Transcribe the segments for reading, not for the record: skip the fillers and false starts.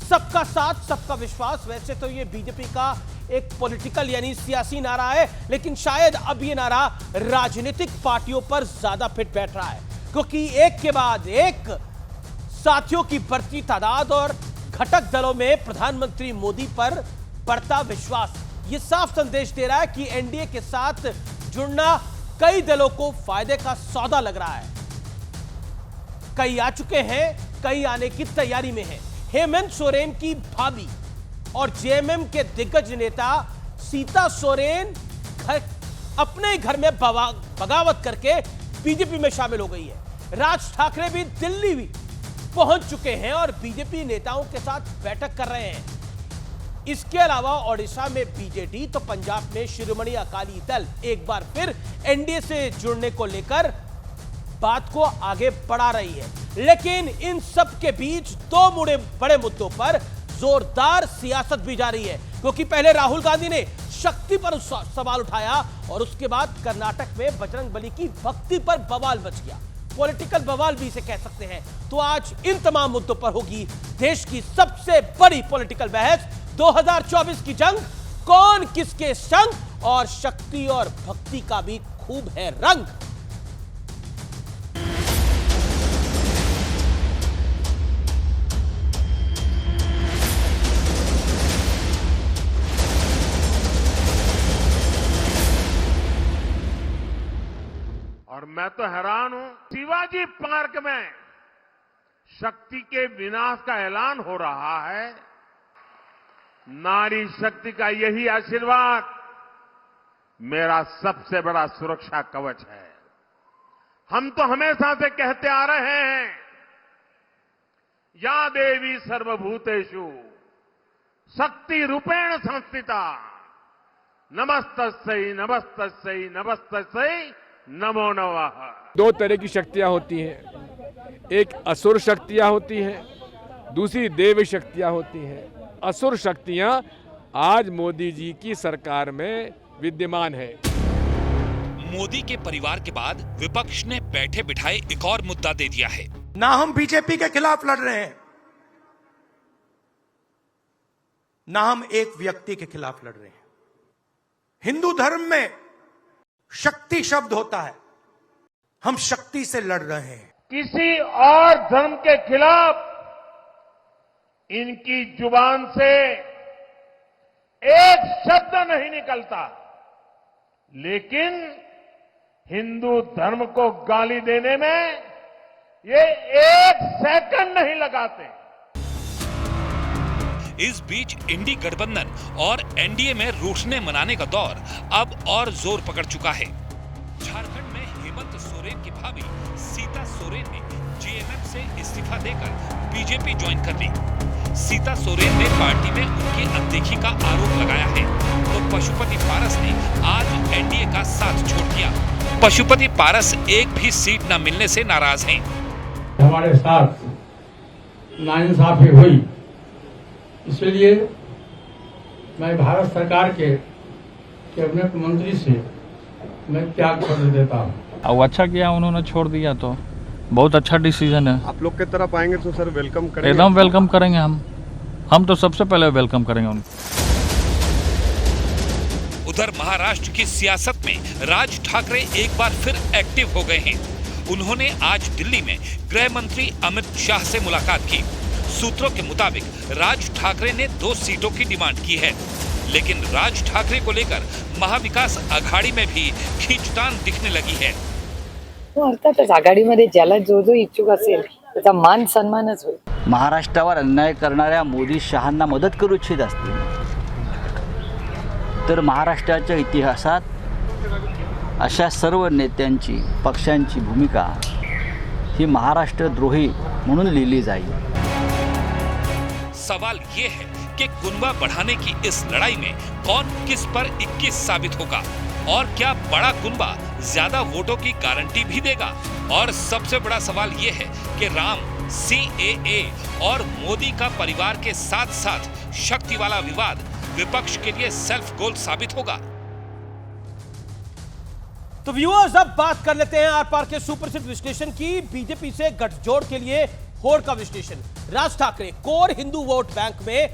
सबका साथ सबका विश्वास। वैसे तो ये बीजेपी का एक पॉलिटिकल यानी सियासी नारा है, लेकिन शायद अब ये नारा राजनीतिक पार्टियों पर ज्यादा फिट बैठ रहा है, क्योंकि एक के बाद एक साथियों की बढ़ती तादाद और घटक दलों में प्रधानमंत्री मोदी पर बढ़ता विश्वास ये साफ संदेश दे रहा है कि एनडीए के साथ जुड़ना कई दलों को फायदे का सौदा लग रहा है। कई आ चुके हैं, कई आने की तैयारी में हैं। हेमंत सोरेन की भाभी और जेएमएम के दिग्गज नेता सीता सोरेन अपने घर में बगावत करके बीजेपी में शामिल हो गई है। राज ठाकरे भी दिल्ली भी पहुंच चुके हैं और बीजेपी नेताओं के साथ बैठक कर रहे हैं। इसके अलावा ओडिशा में बीजेडी तो पंजाब में शिरोमणि अकाली दल एक बार फिर एनडीए से जुड़ने को लेकर बात को आगे बढ़ा रही है। लेकिन इन सब के बीच दो बड़े मुद्दों पर जोरदार सियासत भी जारी है, क्योंकि पहले राहुल गांधी ने शक्ति पर सवाल उठाया और उसके बाद कर्नाटक में बजरंगबली की भक्ति पर बवाल मच गया। पॉलिटिकल बवाल भी इसे कह सकते हैं। तो आज इन तमाम मुद्दों पर होगी देश की सबसे बड़ी पॉलिटिकल बहस। 2024 की जंग, कौन किसके संग, और शक्ति और भक्ति का भी खूब है रंग। और मैं तो हैरान हूं, शिवाजी पार्क में शक्ति के विनाश का ऐलान हो रहा है। नारी शक्ति का यही आशीर्वाद मेरा सबसे बड़ा सुरक्षा कवच है। हम तो हमेशा से कहते आ रहे हैं, या देवी सर्वभूतेषु शक्ति रूपेण संस्थिता नमस्तस्यै नमस्तस्यै नमस्तस्यै नमो नमः। दो तरह की शक्तियां होती हैं, एक असुर शक्तियां होती हैं, दूसरी देव शक्तियां होती हैं। असुर शक्तियां आज मोदी जी की सरकार में विद्यमान है। मोदी के परिवार के बाद विपक्ष ने बैठे बिठाए एक और मुद्दा दे दिया है। ना हम बीजेपी के खिलाफ लड़ रहे हैं, ना हम एक व्यक्ति के खिलाफ लड़ रहे हैं। हिंदू धर्म में शक्ति शब्द होता है, हम शक्ति से लड़ रहे हैं। किसी और धर्म के खिलाफ इनकी जुबान से एक शब्द नहीं निकलता, लेकिन हिंदू धर्म को गाली देने में ये एक सेकंड नहीं लगाते। इस बीच इंडी गठबंधन और एनडीए में रूठने मनाने का दौर अब और जोर पकड़ चुका है। झारखंड में हेमंत सोरेन की भाभी सीता सोरेन ने जेएमएम से इस्तीफा देकर बीजेपी ज्वाइन कर ली। सीता सोरेन ने पार्टी में उनकी अनदेखी का आरोप लगाया है, तो पशुपति पारस ने आज एनडीए का साथ छोड़ दिया। पशुपति पारस एक भी सीट न मिलने से नाराज हैं। हमारे साथ नाइंसाफी हुई, इसलिए मैं भारत सरकार के कैबिनेट मंत्री से मैं त्याग पत्र देता हूँ। अब अच्छा किया उन्होंने छोड़ दिया, तो बहुत अच्छा डिसीजन है। आप लोग की तरफ आएंगे तो सर वेलकम करेंगे? एकदम वेलकम करेंगे हम तो सबसे पहले वेलकम करेंगे उनको। उधर महाराष्ट्र की सियासत में राज ठाकरे एक बार फिर एक्टिव हो गए हैं। उन्होंने आज दिल्ली में गृह मंत्री अमित शाह से मुलाकात की। सूत्रों के मुताबिक राज ठाकरे ने 2 सीटों की डिमांड की है, लेकिन राज ठाकरे को लेकर महाविकास आघाडी में भी खींचतान दिखने लगी है। अर्थातच आघाडीमध्ये ज्याला जो जो इच्छुक असेल त्याचा मान सन्मानच होईल। महाराष्ट्रावर अन्याय करणाऱ्या मोदी शहांना मदत करू इच्छित असतील तर महाराष्ट्राच्या इतिहासात अशा सर्व नेत्यांची पक्षांची भूमिका ही महाराष्ट्रद्रोही म्हणून लिहिली जाईल। सवाल ये है कि कुनबा बढ़ाने की इस लड़ाई में कौन किस पर 21 साबित होगा, और क्या बड़ा कुनबा ज्यादा वोटों की गारंटी भी देगा। और सबसे बड़ा सवाल ये है कि राम, सीएए और मोदी का परिवार के साथ साथ शक्ति वाला विवाद विपक्ष के लिए सेल्फ गोल साबित होगा। तो व्यूअर्स, अब बात कर लेते हैं आर पार के सुप्रसिद्ध विश्लेषण की। बीजेपी से गठजोड़ के लिए होड़ का विश्लेषण। Raj Thackeray core Hindu vote bank में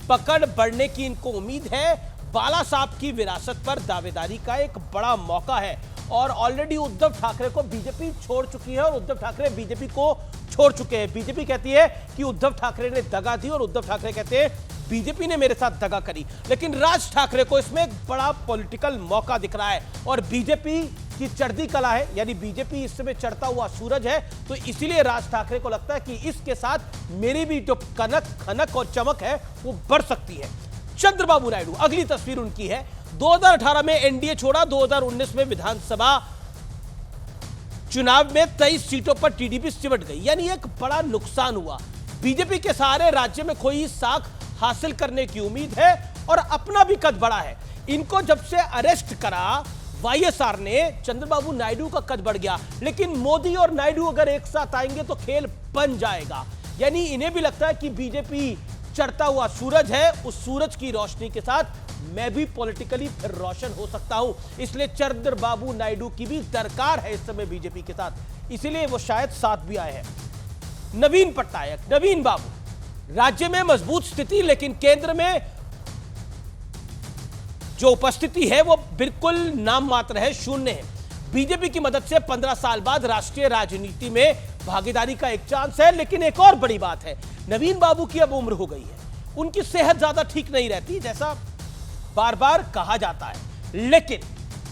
पकड़ बढ़ने की इनको उम्मीद है। बाला साहब की विरासत पर दावेदारी का एक बड़ा मौका है और ऑलरेडी उद्धव ठाकरे को बीजेपी छोड़ चुकी है और उद्धव ठाकरे बीजेपी को छोड़ चुके हैं। बीजेपी कहती है कि उद्धव ठाकरे ने दगा दी और उद्धव ठाकरे कहते हैं बीजेपी ने मेरे साथ दगा करी। लेकिन राज ठाकरे को इसमें एक बड़ा पॉलिटिकल मौका दिख रहा है और बीजेपी की चढ़ती कला है, यानी बीजेपी इस समय चढ़ता हुआ सूरज है, तो इसीलिए राज ठाकरे को लगता है कि इसके साथ मेरी भी जो कनक खनक और चमक है वो बढ़ सकती है। चंद्रबाबू नायडू, अगली तस्वीर उनकी है। 2018 में एनडीए छोड़ा, 2019 में विधानसभा चुनाव में 23 सीटों पर टीडीपी सिमट गई, यानी एक बड़ा नुकसान हुआ। बीजेपी के सहारे राज्य में कोई साख हासिल करने की उम्मीद है और अपना भी कद बढ़ा है। इनको जब से अरेस्ट करा वाईएसआर ने, चंद्रबाबू नायडू का कद बढ़ गया। लेकिन मोदी और नायडू अगर एक साथ आएंगे तो खेल बन जाएगा, यानी इन्हें भी लगता है कि बीजेपी चढ़ता हुआ सूरज है, उस सूरज की रोशनी के साथ मैं भी पॉलिटिकली फिर रोशन हो सकता हूं। इसलिए चंद्रबाबू नायडू की भी दरकार है इस समय बीजेपी के साथ, इसीलिए वो शायद साथ भी आए हैं। नवीन पटनायक, नवीन बाबू, राज्य में मजबूत स्थिति लेकिन केंद्र में जो उपस्थिति है वो बिल्कुल नाम मात्र है, शून्य है। बीजेपी की मदद से 15 साल बाद राष्ट्रीय राजनीति में भागीदारी का एक चांस है। लेकिन एक और बड़ी बात है, नवीन बाबू की अब उम्र हो गई है, उनकी सेहत ज्यादा ठीक नहीं रहती जैसा बार बार कहा जाता है, लेकिन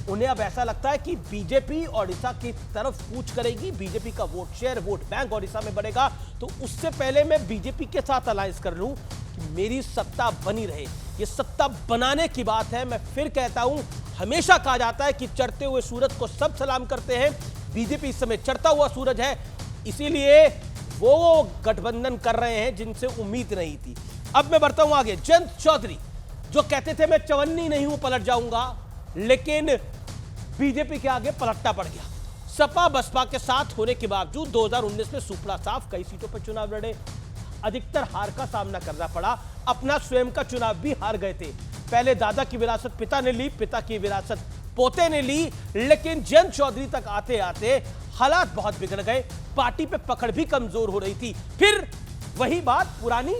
उन्हें अब ऐसा लगता है कि बीजेपी ओडिशा की तरफ कूच करेगी, बीजेपी का vote share, vote bank Odisha में बढ़ेगा, तो उससे पहले मैं बीजेपी के साथ अलायंस कर लूं कि मेरी सत्ता बनी रहे। ये सत्ता बनाने की बात है। मैं फिर कहता हूं, हमेशा कहा जाता है कि चढ़ते हुए सूरज को सब सलाम करते हैं, बीजेपी इस समय चढ़ता हुआ सूरज है, इसीलिए वो गठबंधन कर रहे हैं जिनसे उम्मीद नहीं थी। अब मैं बढ़ता हूं आगे। जयंत चौधरी जो कहते थे मैं चवन्नी नहीं हूं, पलट जाऊंगा, लेकिन बीजेपी के आगे पलटना पड़ गया। सपा बसपा के साथ होने के बावजूद 2019 में सुपड़ा साफ कई सीटों पर चुनाव लड़े, अधिकतर हार का सामना करना पड़ा, अपना स्वयं का चुनाव भी हार गए थे। पहले दादा की विरासत पिता ने ली, पिता की विरासत पोते ने ली, लेकिन जयंत चौधरी तक आते आते हालात बहुत बिगड़ गए, पार्टी पे पकड़ भी कमजोर हो रही थी। फिर वही बात पुरानी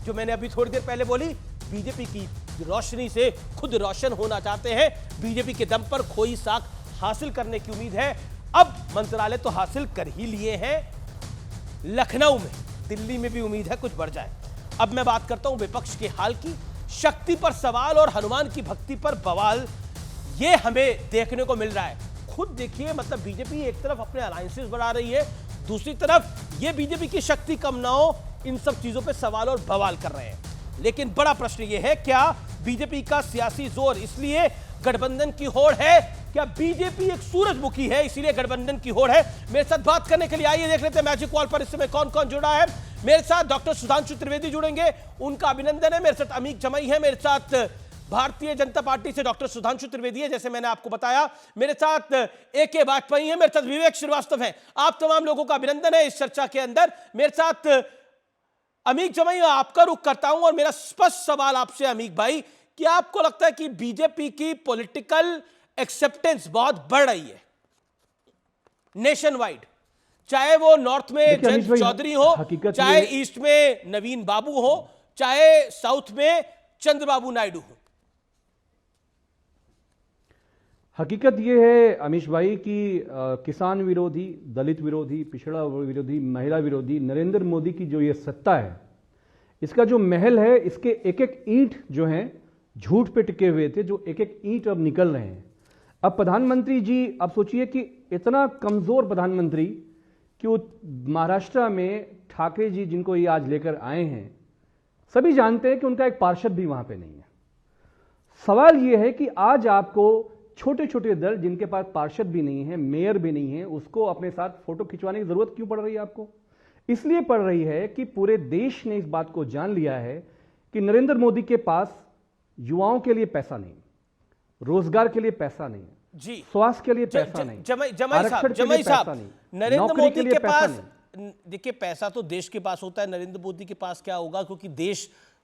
जो मैंने अभी थोड़ी देर पहले बोली, बीजेपी की रोशनी से खुद रोशन होना चाहते हैं, बीजेपी के दम पर खोई साख हासिल करने की उम्मीद है। अब मंत्रालय तो हासिल कर ही लिए हैं, लखनऊ में, दिल्ली में भी उम्मीद है कुछ बढ़ जाए। अब मैं बात करता हूं विपक्ष के हाल की। शक्ति पर सवाल और हनुमान की भक्ति पर बवाल, ये हमें देखने को मिल रहा है। खुद देखिए, मतलब बीजेपी एक तरफ अपने अलायंसेस बढ़ा रही है, दूसरी तरफ ये बीजेपी की शक्ति कम ना हो, इन सब चीजों पे सवाल और बवाल कर रहे हैं। लेकिन बड़ा प्रश्न ये है, क्या बीजेपी का सियासी जोर इसलिए गठबंधन की होड़ है? क्या बीजेपी एक सूरजमुखी है इसीलिए गठबंधन की होड़ है? मेरे साथ बात करने के लिए आइए देख लेते हैं मैजिक वॉल पर इस समय कौन कौन जुड़ा है। मेरे साथ डॉक्टर सुधांशु त्रिवेदी जुड़ेंगे, उनका अभिनंदन है। मेरे साथ अमीक जमाई है, मेरे साथ भारतीय जनता पार्टी से डॉक्टर सुधांशु त्रिवेदी है, जैसे मैंने आपको बताया। मेरे साथ AK वाजपेयी है, मेरे साथ विवेक श्रीवास्तव है। आप तमाम लोगों का अभिनंदन है इस चर्चा के अंदर। मेरे साथ अमीक जमाई, आपका रुख करता हूं और मेरा स्पष्ट सवाल आपसे अमीक भाई, क्या आपको लगता है कि बीजेपी की पॉलिटिकल एक्सेप्टेंस बहुत बढ़ रही है नेशन वाइड, चाहे वो नॉर्थ में जयंत चौधरी हो, चाहे ईस्ट में नवीन बाबू हो, चाहे साउथ में चंद्रबाबू नायडू हो? हकीकत यह है अमीश भाई कि किसान विरोधी, दलित विरोधी, पिछड़ा विरोधी, महिला विरोधी नरेंद्र मोदी की जो ये सत्ता है, इसका जो महल है, इसके एक एक ईंट जो हैं झूठ पे टिके हुए थे, जो एक एक ईंट अब निकल रहे हैं। अब प्रधानमंत्री जी, अब सोचिए कि इतना कमजोर प्रधानमंत्री कि वो महाराष्ट्र में ठाकरे जी जिनको ये आज लेकर आए हैं, सभी जानते हैं कि उनका एक पार्षद भी वहां पे नहीं है। सवाल ये है कि आज आपको छोटे छोटे दल जिनके पास पार्षद भी नहीं है, मेयर भी नहीं है, उसको अपने साथ फोटो खिंचवाने की जरूरत क्यों पड़ रही है आपको? इसलिए पड़ रही है कि पूरे देश ने इस बात को जान लिया है कि नरेंद्र मोदी के पास युवाओं के लिए पैसा नहीं, रोजगार के लिए पैसा नहीं, जी स्वास्थ्य के लिए पैसा नहीं, जमाई साहब, नरेंद्र मोदी के पास, देखिए पैसा तो देश के पास होता है, नरेंद्र मोदी के पास क्या होगा, क्योंकि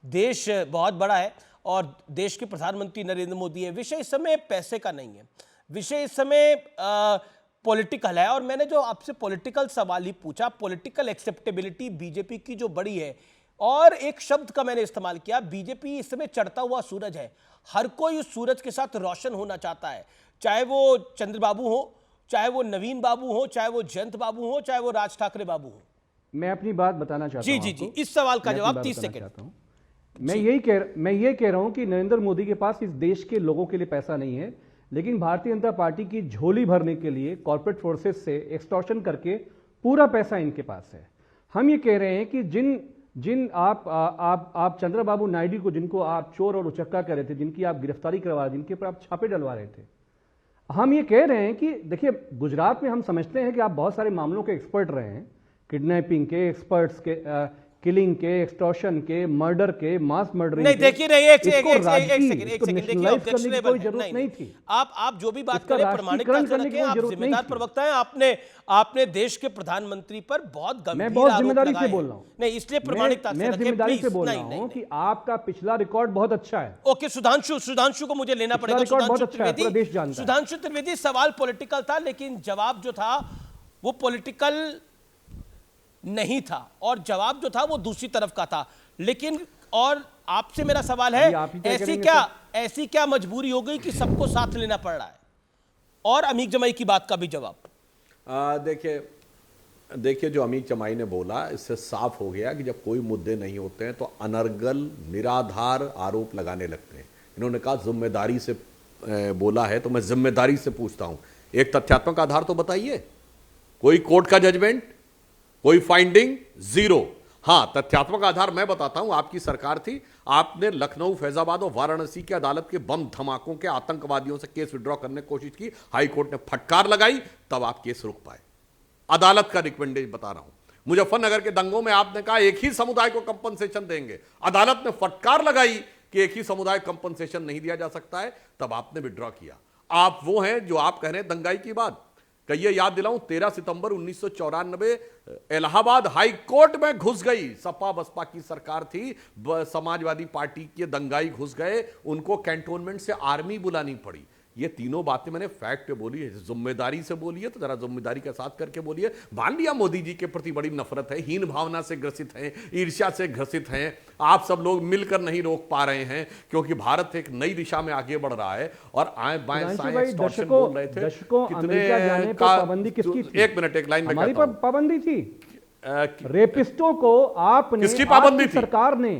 देश बहुत बड़ा है और देश के प्रधानमंत्री नरेंद्र मोदी है। विषय इस समय पैसे का नहीं है, विषय इस समय पॉलिटिकल है। और मैंने जो आपसे पॉलिटिकल सवाल ही पूछा, पॉलिटिकल एक्सेप्टेबिलिटी बीजेपी की जो बड़ी है, और एक शब्द का मैंने इस्तेमाल किया, बीजेपी इस समय चढ़ता हुआ सूरज है। हर कोई उस सूरज के साथ रोशन होना चाहता है, चाहे वो चंद्रबाबू हो, चाहे वो नवीन बाबू हो, चाहे वो जयंत बाबू हो, चाहे वो राज ठाकरे बाबू हो। मैं अपनी बात बताना चाहता हूं। जी, इस सवाल का जवाब 30 सेकंड। मैं ये कह रहा हूं कि नरेंद्र मोदी के पास इस देश के लोगों के लिए पैसा नहीं है, लेकिन भारतीय जनता पार्टी की झोली भरने के लिए कॉर्पोरेट फोर्सेस से एक्सटॉर्शन करके पूरा पैसा इनके पास है। हम ये कह रहे हैं कि जिन आप चंद्रबाबू नायडू को, जिनको आप चोर और उचक्का कह रहे थे, जिनकी आप गिरफ्तारी करवा रहे थे, जिनके ऊपर आप छापे डलवा रहे थे, हम ये कह रहे हैं कि देखिए, गुजरात में हम समझते हैं कि आप बहुत सारे मामलों के एक्सपर्ट रहे हैं, किडनैपिंग के एक्सपर्ट्स के, किलिंग के, एक्सटॉर्शन के, मर्डर के, मास मर्डरिंग। नहीं देखिए, नहीं एक सेकंड कोई जरूरत नहीं थी। आप जो भी बात करें प्रमाणिकता से रखें, आप जिम्मेदार प्रवक्ता हैं। आपने देश के प्रधानमंत्री पर बहुत गंभीर मैं बहुत आरोप जिम्मेदारी लगाए से बोल रहा हूं। नहीं, इसलिए प्रमाणिकता से रखें, जिम्मेदारी से बोल रहा नहीं, हूं कि आपका पिछला रिकॉर्ड बहुत अच्छा है। ओके, सुधांशु को मुझे लेना पड़ेगा। सुधांशु त्रिवेदी, सवाल पॉलिटिकल था, लेकिन जवाब जो था वो पॉलिटिकल नहीं था, और जवाब जो था वो दूसरी तरफ का था। लेकिन और आपसे मेरा सवाल है, ऐसी क्या मजबूरी हो गई कि सबको साथ लेना पड़ रहा है? और अमीक जमाई की बात का भी जवाब। देखिए जो अमीक जमाई ने बोला, इससे साफ हो गया कि जब कोई मुद्दे नहीं होते हैं तो अनर्गल निराधार आरोप लगाने लगते हैं। इन्होंने कहा जिम्मेदारी से बोला है, तो मैं जिम्मेदारी से पूछता हूं, एक तथ्यात्मक आधार तो बताइए। कोई कोर्ट का जजमेंट, कोई फाइंडिंग, जीरो। हां, तथ्यात्मक आधार मैं बताता हूं। आपकी सरकार थी, आपने लखनऊ, फैजाबाद और वाराणसी की अदालत के बम धमाकों के आतंकवादियों से केस विड्रॉ करने की कोशिश की, हाई कोर्ट ने फटकार लगाई, तब आप केस रुक पाए। अदालत का रिकमेंडेशन बता रहा हूं। मुजफ्फरनगर के दंगों में आपने कहा एक ही समुदाय को कंपनसेशन देंगे, अदालत ने फटकार लगाई कि एक ही समुदाय कंपनसेशन नहीं दिया जा सकता है, तब आपने विड्रॉ किया। आप वो हैं जो आप कह रहे हैं दंगाई की बात। कहिए, याद दिलाऊं, 13 सितंबर 1994 इलाहाबाद हाई कोर्ट में घुस गई, सपा बसपा की सरकार थी, समाजवादी पार्टी के दंगाई घुस गए, उनको कैंटोनमेंट से आर्मी बुलानी पड़ी। ये तीनों बातें मैंने फैक्ट पे बोली है। जिम्मेदारी से बोलिए तो जरा जिम्मेदारी के साथ करके बोलिए। मान लिया मोदी जी के प्रति बड़ी नफरत है, हीन भावना से ग्रसित हैं, ईर्ष्या से ग्रसित हैं, आप सब लोग मिलकर नहीं रोक पा रहे हैं, क्योंकि भारत एक नई दिशा में आगे बढ़ रहा है। और आए बाएं साएं एक्सटॉर्शन बोल रहे थे, कितने का पाबंदी किसकी थी? एक मिनट, एक लाइन में हमारी पाबंदी थी। रेपिस्टों को आपने, किसकी पाबंदी थी? सरकार ने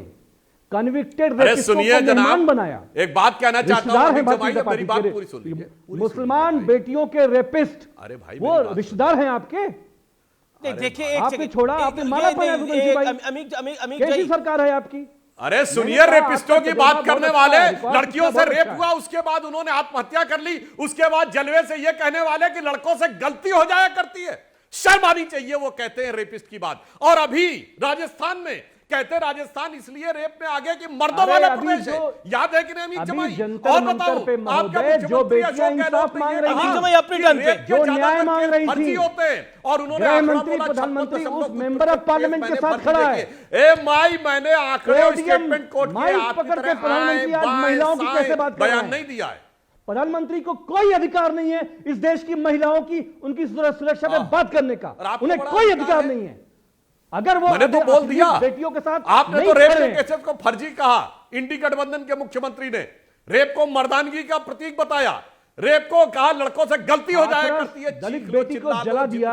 कन्विक्टेड अरे सुनिए जनाब, बनाया। एक बात कहना चाहता हूं, मेरी बात पूरी सुन लीजिए। मुसलमान बेटियों के रेपिस्ट, अरे भाई वो रिश्तेदार हैं आपके। देखिए, आपने छोड़ा, आपने मारा पाया। कैसी सरकार है आपकी? अरे सुनिए, रेपिस्टों की बात करने वाले, लड़कियों से रेप हुआ, उसके बाद उन्होंने आत्महत्या कर ली, उसके बाद जलवे से ये कहने वाले कि लड़कों से गलती हो जाया करती है। शर्म आनी चाहिए, वो कहते हैं रेपिस्ट की बात। और अभी राजस्थान में कहते हैं, राजस्थान इसलिए रेप में आगे कि मर्दों वाला प्रदेश है। याद है कि नहीं अमीक जमाई? और बताओ, आपका जो बेटियां इंसाफ मांग रही थी, अपनी टर्न पे जो न्याय मांग रही थी, होते हैं, और उन्होंने गृहमंत्री, प्रधानमंत्री उस मेंबर ऑफ पार्लियामेंट के साथ खड़ा है। ए माई, मैंने आंकड़े और स्टेटमेंट कोट किए, माइक पकड़ के प्रधानमंत्री आज महिलाओं की कैसे बात कर रहे हैं? बयान नहीं दिया है। प्रधानमंत्री को कोई अधिकार नहीं है इस देश की महिलाओं की, उनकी सुरक्षा में बात करने का, उन्हें कोई अधिकार नहीं है। अगर वो मैंने तो बोल दिया, बेटियों के साथ आपने तो रेप के केसेस को फर्जी कहा। इंडी गठबंधन के मुख्यमंत्री ने रेप को मर्दानगी का प्रतीक बताया, रेप को कहा लड़कों से गलती हो जाया करती है। दलित बेटी को जला दिया,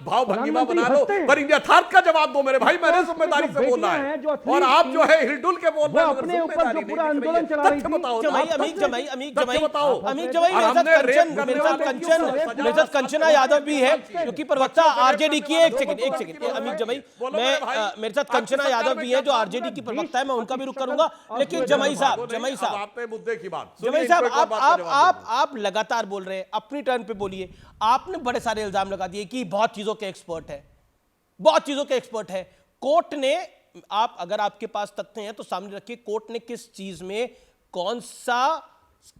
भाव भंगिमा बना लो, पर यथार्थ का जवाब दो मेरे भाई। मैंने जिम्मेदारी से बोला है, और आप जो है हिलडुल के बोल रहे हैं, अपने ऊपर जो पूरा आंदोलन चला रही थी। अमीक कंचना यादव भी है, क्योंकि प्रवक्ता आरजेडी की। एक सेकंड अमीक जमाई, मैं मेरे साथ कंचना यादव भी है जो आरजेडी की प्रवक्ता है, मैं उनका भी रुख करूंगा। लेकिन जमाई साहब, मुद्दे की बात, जमाई साहब, आप लगातार बोल रहे हैं, अपनी टर्न पे बोलिए। आपने बड़े सारे इल्जाम लगा दिए कि बहुत चीजों के एक्सपर्ट है, बहुत चीजों के एक्सपर्ट है। कोर्ट ने, आप अगर आपके पास तथ्य हैं तो सामने रखिए, कोर्ट ने किस चीज में कौन सा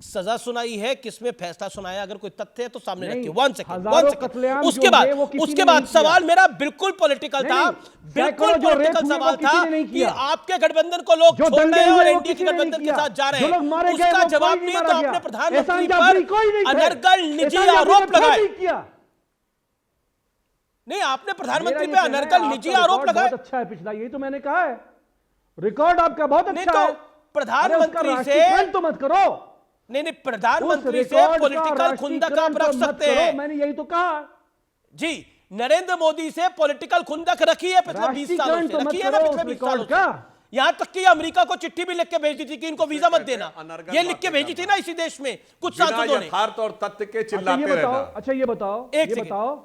सजा सुनाई है, किसमें फैसला सुनाया, अगर कोई तथ्य है तो सामने रखिए। One second. उसके बाद सवाल मेरा बिल्कुल पॉलिटिकल था, बिल्कुल पॉलिटिकल सवाल था कि आपके गठबंधन को लोग छोड़ रहे हैं और एनडीए के गठबंधन के साथ जा रहे हैं। उसका जवाब नहीं है, तो आपने प्रधानमंत्री पर अनर्गल निजी आरोप लगाए। नहीं, आपने मेरा प्रधानमंत्री ये पे कहना है, अनर्गल निजी आपका आरोप रिकॉर्ड लगाए। बहुत अच्छा है पिछला, यही तो मैंने कहा है, रिकॉर्ड आपका बहुत नहीं अच्छा तो है। प्रधानमंत्री अरे उसका से राष्ट्रीयकरण तो मत करो, नहीं, प्रधानमंत्री उस से रिकॉर्ड का पॉलिटिकल खुंदक आप रख राष्ट्रीयकरण तो मत सकते करो, हैं। मैंने यही तो कहा जी, नरेंद्र मोदी से पॉलिटिकल खुंदक रखी है पिछले 20 सालों राष्ट्रीयकरण से, तो मत रखी है ना करो पिछले उस 20 सालों रिकॉर्ड का। से। यहां तक कि अमेरिका को चिट्ठी भी लिख के भेज दी थी कि इनको वीजा मत देना, ये लिख के भेजी थी ना इसी देश में कुछ सांसदों ने। यथार्थ और तथ्य के अच्छा चिल्लाते ये बताओ, रहना। अच्छा ये बताओ, एक ये सेकंड। बताओ,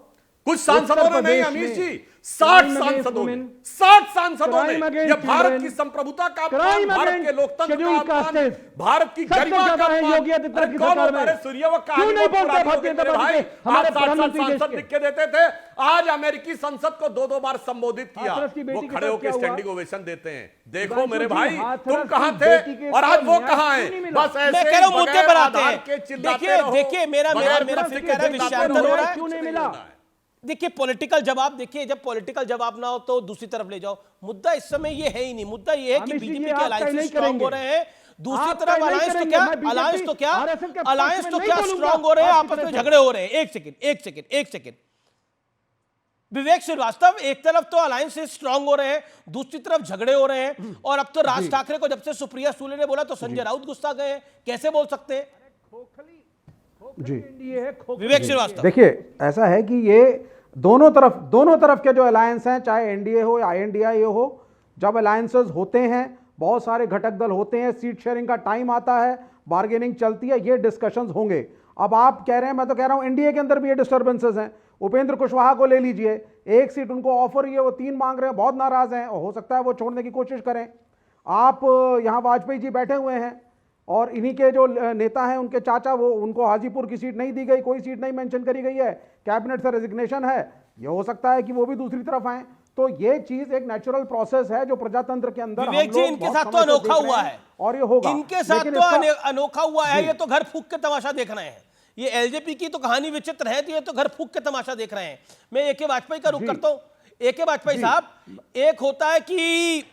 कुछ सांसदों ने नहीं, अमीश जी, 60 सांसदों ने, 60 सांसदों ने, यह भारत की संप्रभुता का अपमान, भारत के लोकतंत्र का अपमान, भारत की गरिमा का अपमान। योगी आदित्यनाथ की कौन सरकार होता है? में सूर्य व क्यों नहीं बोलते भारतीय जनता पार्टी के हमारे आप 60 प्रधानमंत्री देश सांसद के? लिख के देते थे, आज अमेरिकी संसद को 2-2 बार संबोधित किया, हाथरस की बेटी वो के खड़े साथ होकर क्या हुआ? स्टैंडिंग ओवेशन देते हैं। देखो हिमांशु मेरे जी, भाई, हाथरस तुम की कहां बेटी थे के और साथ आज वो न्याय कहां क्यों नहीं है? मिला? बस ऐसे मैं कह रहा हूं मुद्दे बगैर पर आते आधार हैं। के चिल्लाते रहो। देखिए मेरा फिक्र है, विषयांतर हो रहा है। क्यों नहीं मिला? देखिए पॉलिटिकल जवाब, देखिए जब पॉलिटिकल जवाब ना हो तो दूसरी तरफ ले जाओ। मुद्दा इस समय ये है ही नहीं, मुद्दा ये है कि अमित जी, बीजेपी ये के आप तय अलायंस नहीं स्ट्रांग हो करेंगे। रहे हैं, दूसरी आप तरफ तय नहीं अलायंस तो करेंगे। क्या, मैं BJP अलायंस तो क्या, RSS के पक्ष अलायंस में तो नहीं क्या बोलूंगा स्ट्रांग हो रहे हैं, आपकी आपस में तरफ से। झगड़े हो रहे हैं। एक सेकंड विवेक श्रीवास्तव, एक तरफ तो अलायंस स्ट्रांग हो रहे हैं, दूसरी तरफ झगड़े हो रहे हैं, और अब तो राज ठाकरे को जब से सुप्रिया सुले ने बोला तो संजय राउत गुस्सा गए हैं। कैसे बोल सकते हैं जी विवेक श्रीवास्तव? देखिए ऐसा है कि ये दोनों तरफ के जो अलायंस हैं, चाहे एनडीए हो या INDIA हो, जब अलायंसेस होते हैं, बहुत सारे घटक दल होते हैं, सीट शेयरिंग का टाइम आता है, बार्गेनिंग चलती है, ये डिस्कशंस होंगे। अब आप कह रहे हैं, मैं तो कह रहा हूं एनडीए के अंदर भी ये डिस्टर्बेंसेस हैं। उपेंद्र कुशवाहा को ले लीजिए, एक सीट उनको ऑफर हुई है, वो 3 मांग रहे हैं, बहुत नाराज हैं, और हो सकता है वो छोड़ने की कोशिश करें। आप यहाँ वाजपेयी जी बैठे हुए हैं, और इन्हीं के जो नेता हैं, उनके चाचा, वो उनको हाजीपुर की सीट नहीं दी गई, कोई सीट नहीं मेंशन करी गई है, कैबिनेट से रेजिग्नेशन है, ये हो सकता है कि वो भी दूसरी तरफ आए। तो ये चीज एक नेचुरल प्रोसेस है जो प्रजातंत्र के अंदर विवेक जी, इनके साथ तो अनोखा हुआ है, और ये होगा, इनके साथ तो अनोखा हुआ है। ये तो घर फूक के तमाशा देख रहे हैं। ये एलजेपी की तो कहानी विचित्र है, तो ये तो घर फूक के तमाशा देख रहे हैं। मैं AK वाजपेयी का रुख करता हूं। AK वाजपेयी साहब, एक होता है कि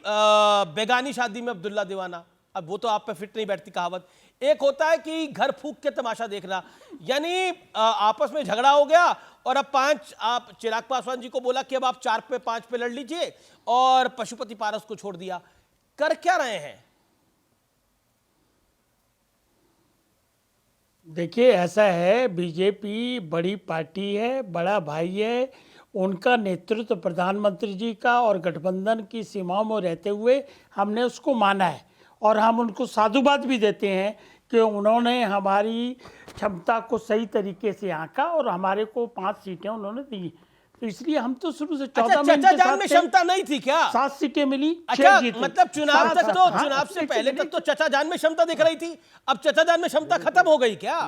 बेगानी शादी में अब्दुल्ला दीवाना, अब वो तो आप पे फिट नहीं बैठती कहावत। एक होता है कि घर फूक के तमाशा देखना, यानी आपस में झगड़ा हो गया और अब आप चिराग पासवान जी को बोला कि अब आप 4 पे 5 पे लड़ लीजिए, और पशुपति पारस को छोड़ दिया। कर क्या रहे हैं? देखिए ऐसा है, बीजेपी बड़ी पार्टी है, बड़ा भाई है, उनका नेतृत्व प्रधानमंत्री जी का और गठबंधन की सीमाओं में रहते हुए हमने उसको माना है, और हम उनको साधुवाद भी देते हैं कि उन्होंने हमारी क्षमता को सही तरीके से आंका और हमारे को 5 सीटें उन्होंने दी। तो इसलिए हम तो शुरू से 14 में चचा जान में क्षमता नहीं थी क्या? 7 सीटें मिली, अच्छा, 6 जीते। मतलब चुनाव तक तो, हाँ, चुनाव से पहले तक तो चचा जान में क्षमता दिख रही थी, अब चचा जान में क्षमता खत्म हो गई क्या?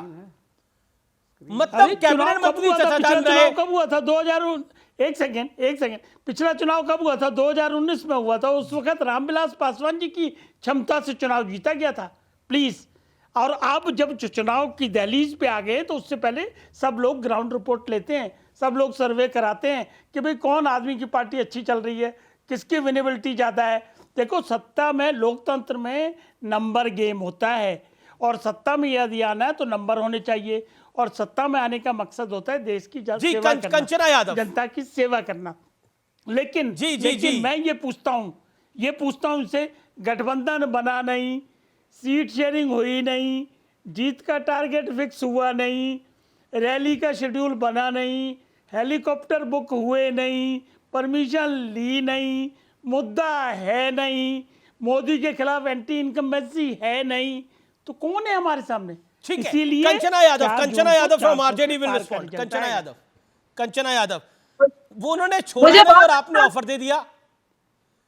मतलब कैबिनेट मंत्री चचा जान रहे। कब हुआ था? 2000 एक सेकेंड पिछला चुनाव कब हुआ था? 2019 में हुआ था। उस वक्त रामविलास पासवान जी की क्षमता से चुनाव जीता गया था, प्लीज। और आप जब चुनाव की दहलीज पे आ गए तो उससे पहले सब लोग ग्राउंड रिपोर्ट लेते हैं, सब लोग सर्वे कराते हैं कि भाई कौन आदमी की पार्टी अच्छी चल रही है, किसकी विनेबिलिटी ज़्यादा है। देखो, सत्ता में, लोकतंत्र में नंबर गेम होता है, और सत्ता में यदि आना है तो नंबर होने चाहिए, और सत्ता में आने का मकसद होता है देश की सेवा करना, जनता की सेवा करना। लेकिन मैं ये पूछता हूँ इनसे, गठबंधन बना नहीं, सीट शेयरिंग हुई नहीं, जीत का टारगेट फिक्स हुआ नहीं, रैली का शेड्यूल बना नहीं, हेलीकॉप्टर बुक हुए नहीं, परमिशन ली नहीं, मुद्दा है नहीं, मोदी के खिलाफ एंटी इनकम्बेंसी है नहीं, तो कौन है हमारे सामने? ठीक है, इसीलिए Kanchana Yadav from RJD will respond. Kanchana Yadav, वो उन्होंने छोड़ा नहीं और आपने ऑफर दे दिया।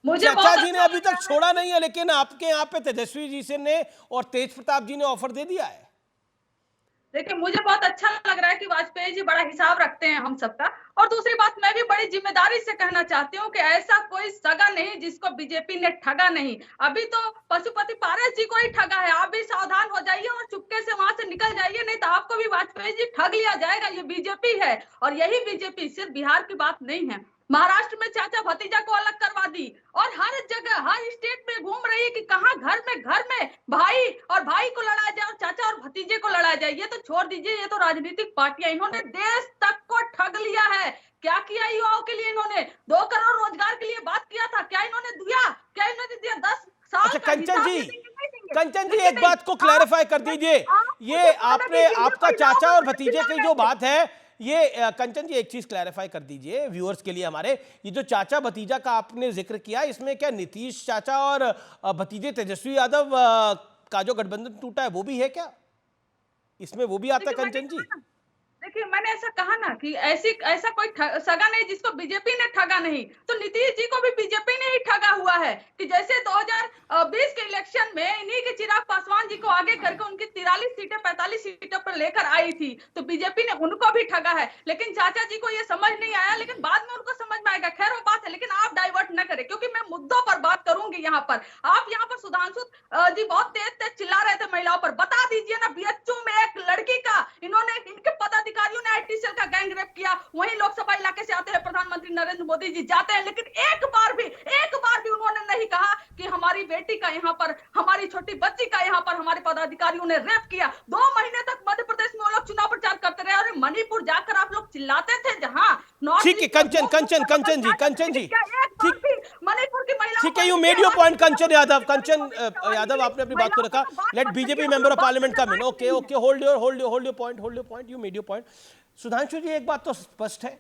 चाचा जी ने अभी तक छोड़ा नहीं है, लेकिन आपके यहाँ पे तेजस्वी जी से ने और तेज प्रताप जी ने ऑफर दे दिया है। देखिए, मुझे बहुत अच्छा लग रहा है कि वाजपेयी जी बड़ा हिसाब रखते हैं हम सबका। और दूसरी बात, मैं भी बड़ी जिम्मेदारी से कहना चाहती हूँ कि ऐसा कोई सगा नहीं जिसको बीजेपी ने ठगा नहीं। अभी तो पशुपति पारस जी को ही ठगा है। आप भी सावधान हो जाइए और चुपके से वहां से निकल जाइए, नहीं तो आपको भी वाजपेयी जी ठग लिया जाएगा। ये बीजेपी है, और यही बीजेपी, सिर्फ बिहार की बात नहीं है। महाराष्ट्र में चाचा भतीजा को अलग करवा दी, और हर जगह, हर स्टेट में घूम रही है कि कहां घर में भाई और भाई को लड़ाया जाए और चाचा और भतीजे को लड़ाया जाए। ये तो छोड़ दीजिए, ये तो राजनीतिक पार्टियां, इन्होंने देश तक को ठग लिया है। क्या किया युवाओं के लिए? इन्होंने 2 करोड़ रोजगार के लिए बात किया था, क्या इन्होंने दिया? क्या इन्होंने दिया? 10 साल अच्छा का कंचन जी, हिसाब देंगे, नहीं देंगे? कंचन जी देखिए, एक बात को क्लैरिफाई कर दीजिए। ये आपने आपका चाचा और भतीजे की जो बात है, ये कंचन जी एक चीज क्लैरिफाई कर दीजिए व्यूअर्स के लिए हमारे, ये जो चाचा भतीजा का आपने जिक्र किया, इसमें क्या नीतीश चाचा और भतीजे तेजस्वी यादव का जो गठबंधन टूटा है वो भी है क्या? इसमें वो भी आता है कंचन जी? देखिए मैंने ऐसा कहा ना कि ऐसा कोई सगा नहीं जिसको बीजेपी ने ठगा नहीं। तो नीतीश जी को भी बीजेपी ने ही ठगा हुआ है कि जैसे 2020 के इलेक्शन में इन्हीं के चिराग पासवान जी को आगे करके उनकी 43 सीटें 45 सीटों पर लेकर आई थी, तो बीजेपी ने उनको भी ठगा है। लेकिन चाचा जी को ये समझ नहीं आया, लेकिन बाद में उनको समझ में आएगा। खैर वो बात है, लेकिन आप डाइवर्ट न करें क्योंकि मैं मुद्दों पर बात करूंगी। यहाँ पर आप यहाँ पर सुधांशु जी बहुत तेज चिल्ला रहे थे महिलाओं पर। बता दीजिए ना, बीएचयू में एक लड़की का इन्होंने इनके पदाधिकारियों ने आईटी सेल का गैंग रेप किया। वहीं लोकसभा इलाके से आते हैं प्रधानमंत्री नरेंद्र मोदी जी जाते हैं, लेकिन एक बार भी उन्होंने नहीं कहा कि हमारी बेटी का यहाँ पर, हमारी छोटी बच्ची का यहाँ पर हमारे पदाधिकारियों ने रेप किया। 2 महीने तक मध्य प्रदेश में वो लोग चुनाव प्रचार करते रहे और मणिपुर जाकर आप लोग चिल्लाते थे जहाँ ठीक है कंचन जी मणिपुर की महिला, ठीक है, you made your point Kanchan Yadav आपने अपनी बात को रखा। Let BJP member of parliament come in. Okay hold your point, you made your point. Sudhanshu ji एक बात तो स्पष्ट है,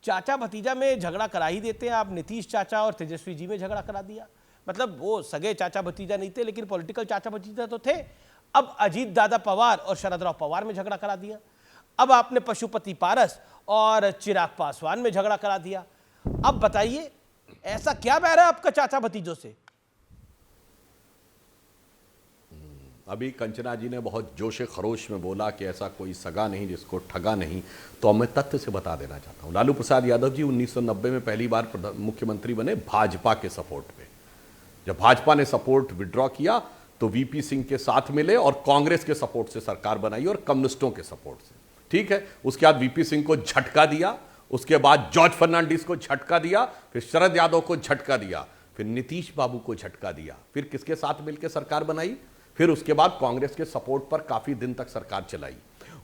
चाचा भतीजा में झगड़ा करा ही देते हैं आप। नीतीश चाचा और तेजस्वी जी में झगड़ा करा दिया, मतलब वो सगे चाचा भतीजा नहीं थे लेकिन पॉलिटिकल चाचा भतीजा तो थे। अब अजीत दादा पवार और शरद राव पवार में झगड़ा करा दिया। अब आपने पशुपति पारस और चिराग पासवान में झगड़ा करा दिया। अब बताइए ऐसा क्या बह रहा है आपका चाचा भतीजों से? अभी कंचना जी ने बहुत जोश खरोश में बोला कि ऐसा कोई सगा नहीं जिसको ठगा नहीं, तो मैं तथ्य से बता देना चाहता हूं। लालू प्रसाद यादव जी 1990 में पहली बार मुख्यमंत्री बने भाजपा के सपोर्ट पे। जब भाजपा ने सपोर्ट विड्रॉ किया तो वीपी सिंह के साथ मिले और कांग्रेस के सपोर्ट से सरकार बनाई और कम्युनिस्टों के सपोर्ट से, ठीक है। उसके बाद वीपी सिंह को झटका दिया, उसके बाद जॉर्ज फर्नांडिस को झटका दिया, फिर शरद यादव को झटका दिया, फिर नीतीश बाबू को झटका दिया, फिर किसके साथ मिलकर सरकार बनाई, फिर उसके बाद कांग्रेस के सपोर्ट पर काफी दिन तक सरकार चलाई।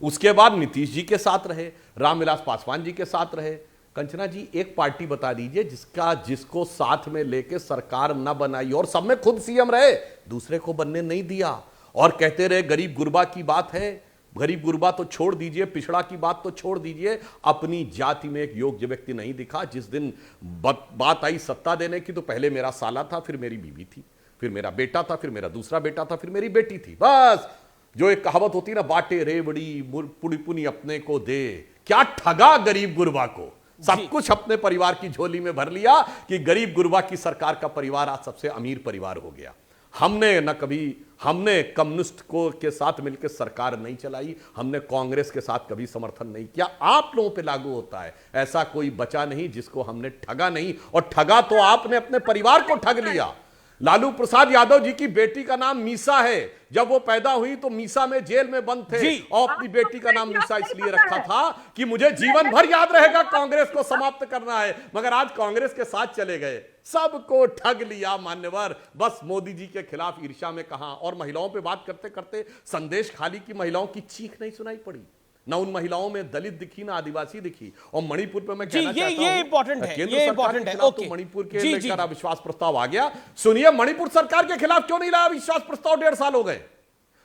उसके बाद नीतीश जी के साथ रहे, रामविलास पासवान जी के साथ रहे। कंचना जी एक पार्टी बता दीजिए जिसको साथ में लेके सरकार न बनाई और सब में खुद सीएम रहे, दूसरे को बनने नहीं दिया और कहते रहे गरीब गुरबा की बात है। गरीब गुरबा तो छोड़ दीजिए, पिछड़ा की बात तो छोड़ दीजिए, अपनी जाति में एक योग्य व्यक्ति नहीं दिखा। जिस दिन बात आई सत्ता देने की तो पहले मेरा साला था, फिर मेरी बीवी थी, फिर मेरा बेटा था, फिर मेरा दूसरा बेटा था, फिर मेरी बेटी थी। बस जो एक कहावत होती ना, बाटे रेवड़ी पुड़ी पुनी अपने को दे। क्या ठगा गरीब गुरबा को, सब कुछ अपने परिवार की झोली में भर लिया कि गरीब गुरबा की सरकार का परिवार आज सबसे अमीर परिवार हो गया। हमने कम्युनिस्ट को के साथ मिलकर सरकार नहीं चलाई, हमने कांग्रेस के साथ कभी समर्थन नहीं किया। आप लोगों पे लागू होता है, ऐसा कोई बचा नहीं जिसको हमने ठगा नहीं, और ठगा तो आपने अपने परिवार को ठग लिया। लालू प्रसाद यादव जी की बेटी का नाम मीसा है। जब वो पैदा हुई तो मीसा में जेल में बंद थे और अपनी बेटी का नाम मीसा इसलिए रखा था कि मुझे जीवन भर याद रहेगा, कांग्रेस को समाप्त करना है। मगर आज कांग्रेस के साथ चले गए, सबको ठग लिया मान्यवर। बस मोदी जी के खिलाफ ईर्ष्या में कहां। और महिलाओं पे बात करते करते संदेश खाली की महिलाओं की चीख नहीं सुनाई पड़ी, ना उन महिलाओं में दलित दिखी, ना आदिवासी दिखी। और मणिपुर पे मैं कहना चाहता हूं, ये इंपॉर्टेंट है, केंद्र सरकार के खिलाफ तो मणिपुर के लेकर अविश्वास प्रस्ताव आ गया। सुनिए, मणिपुर सरकार के खिलाफ क्यों नहीं लाया अविश्वास प्रस्ताव? 1.5 साल हो गए।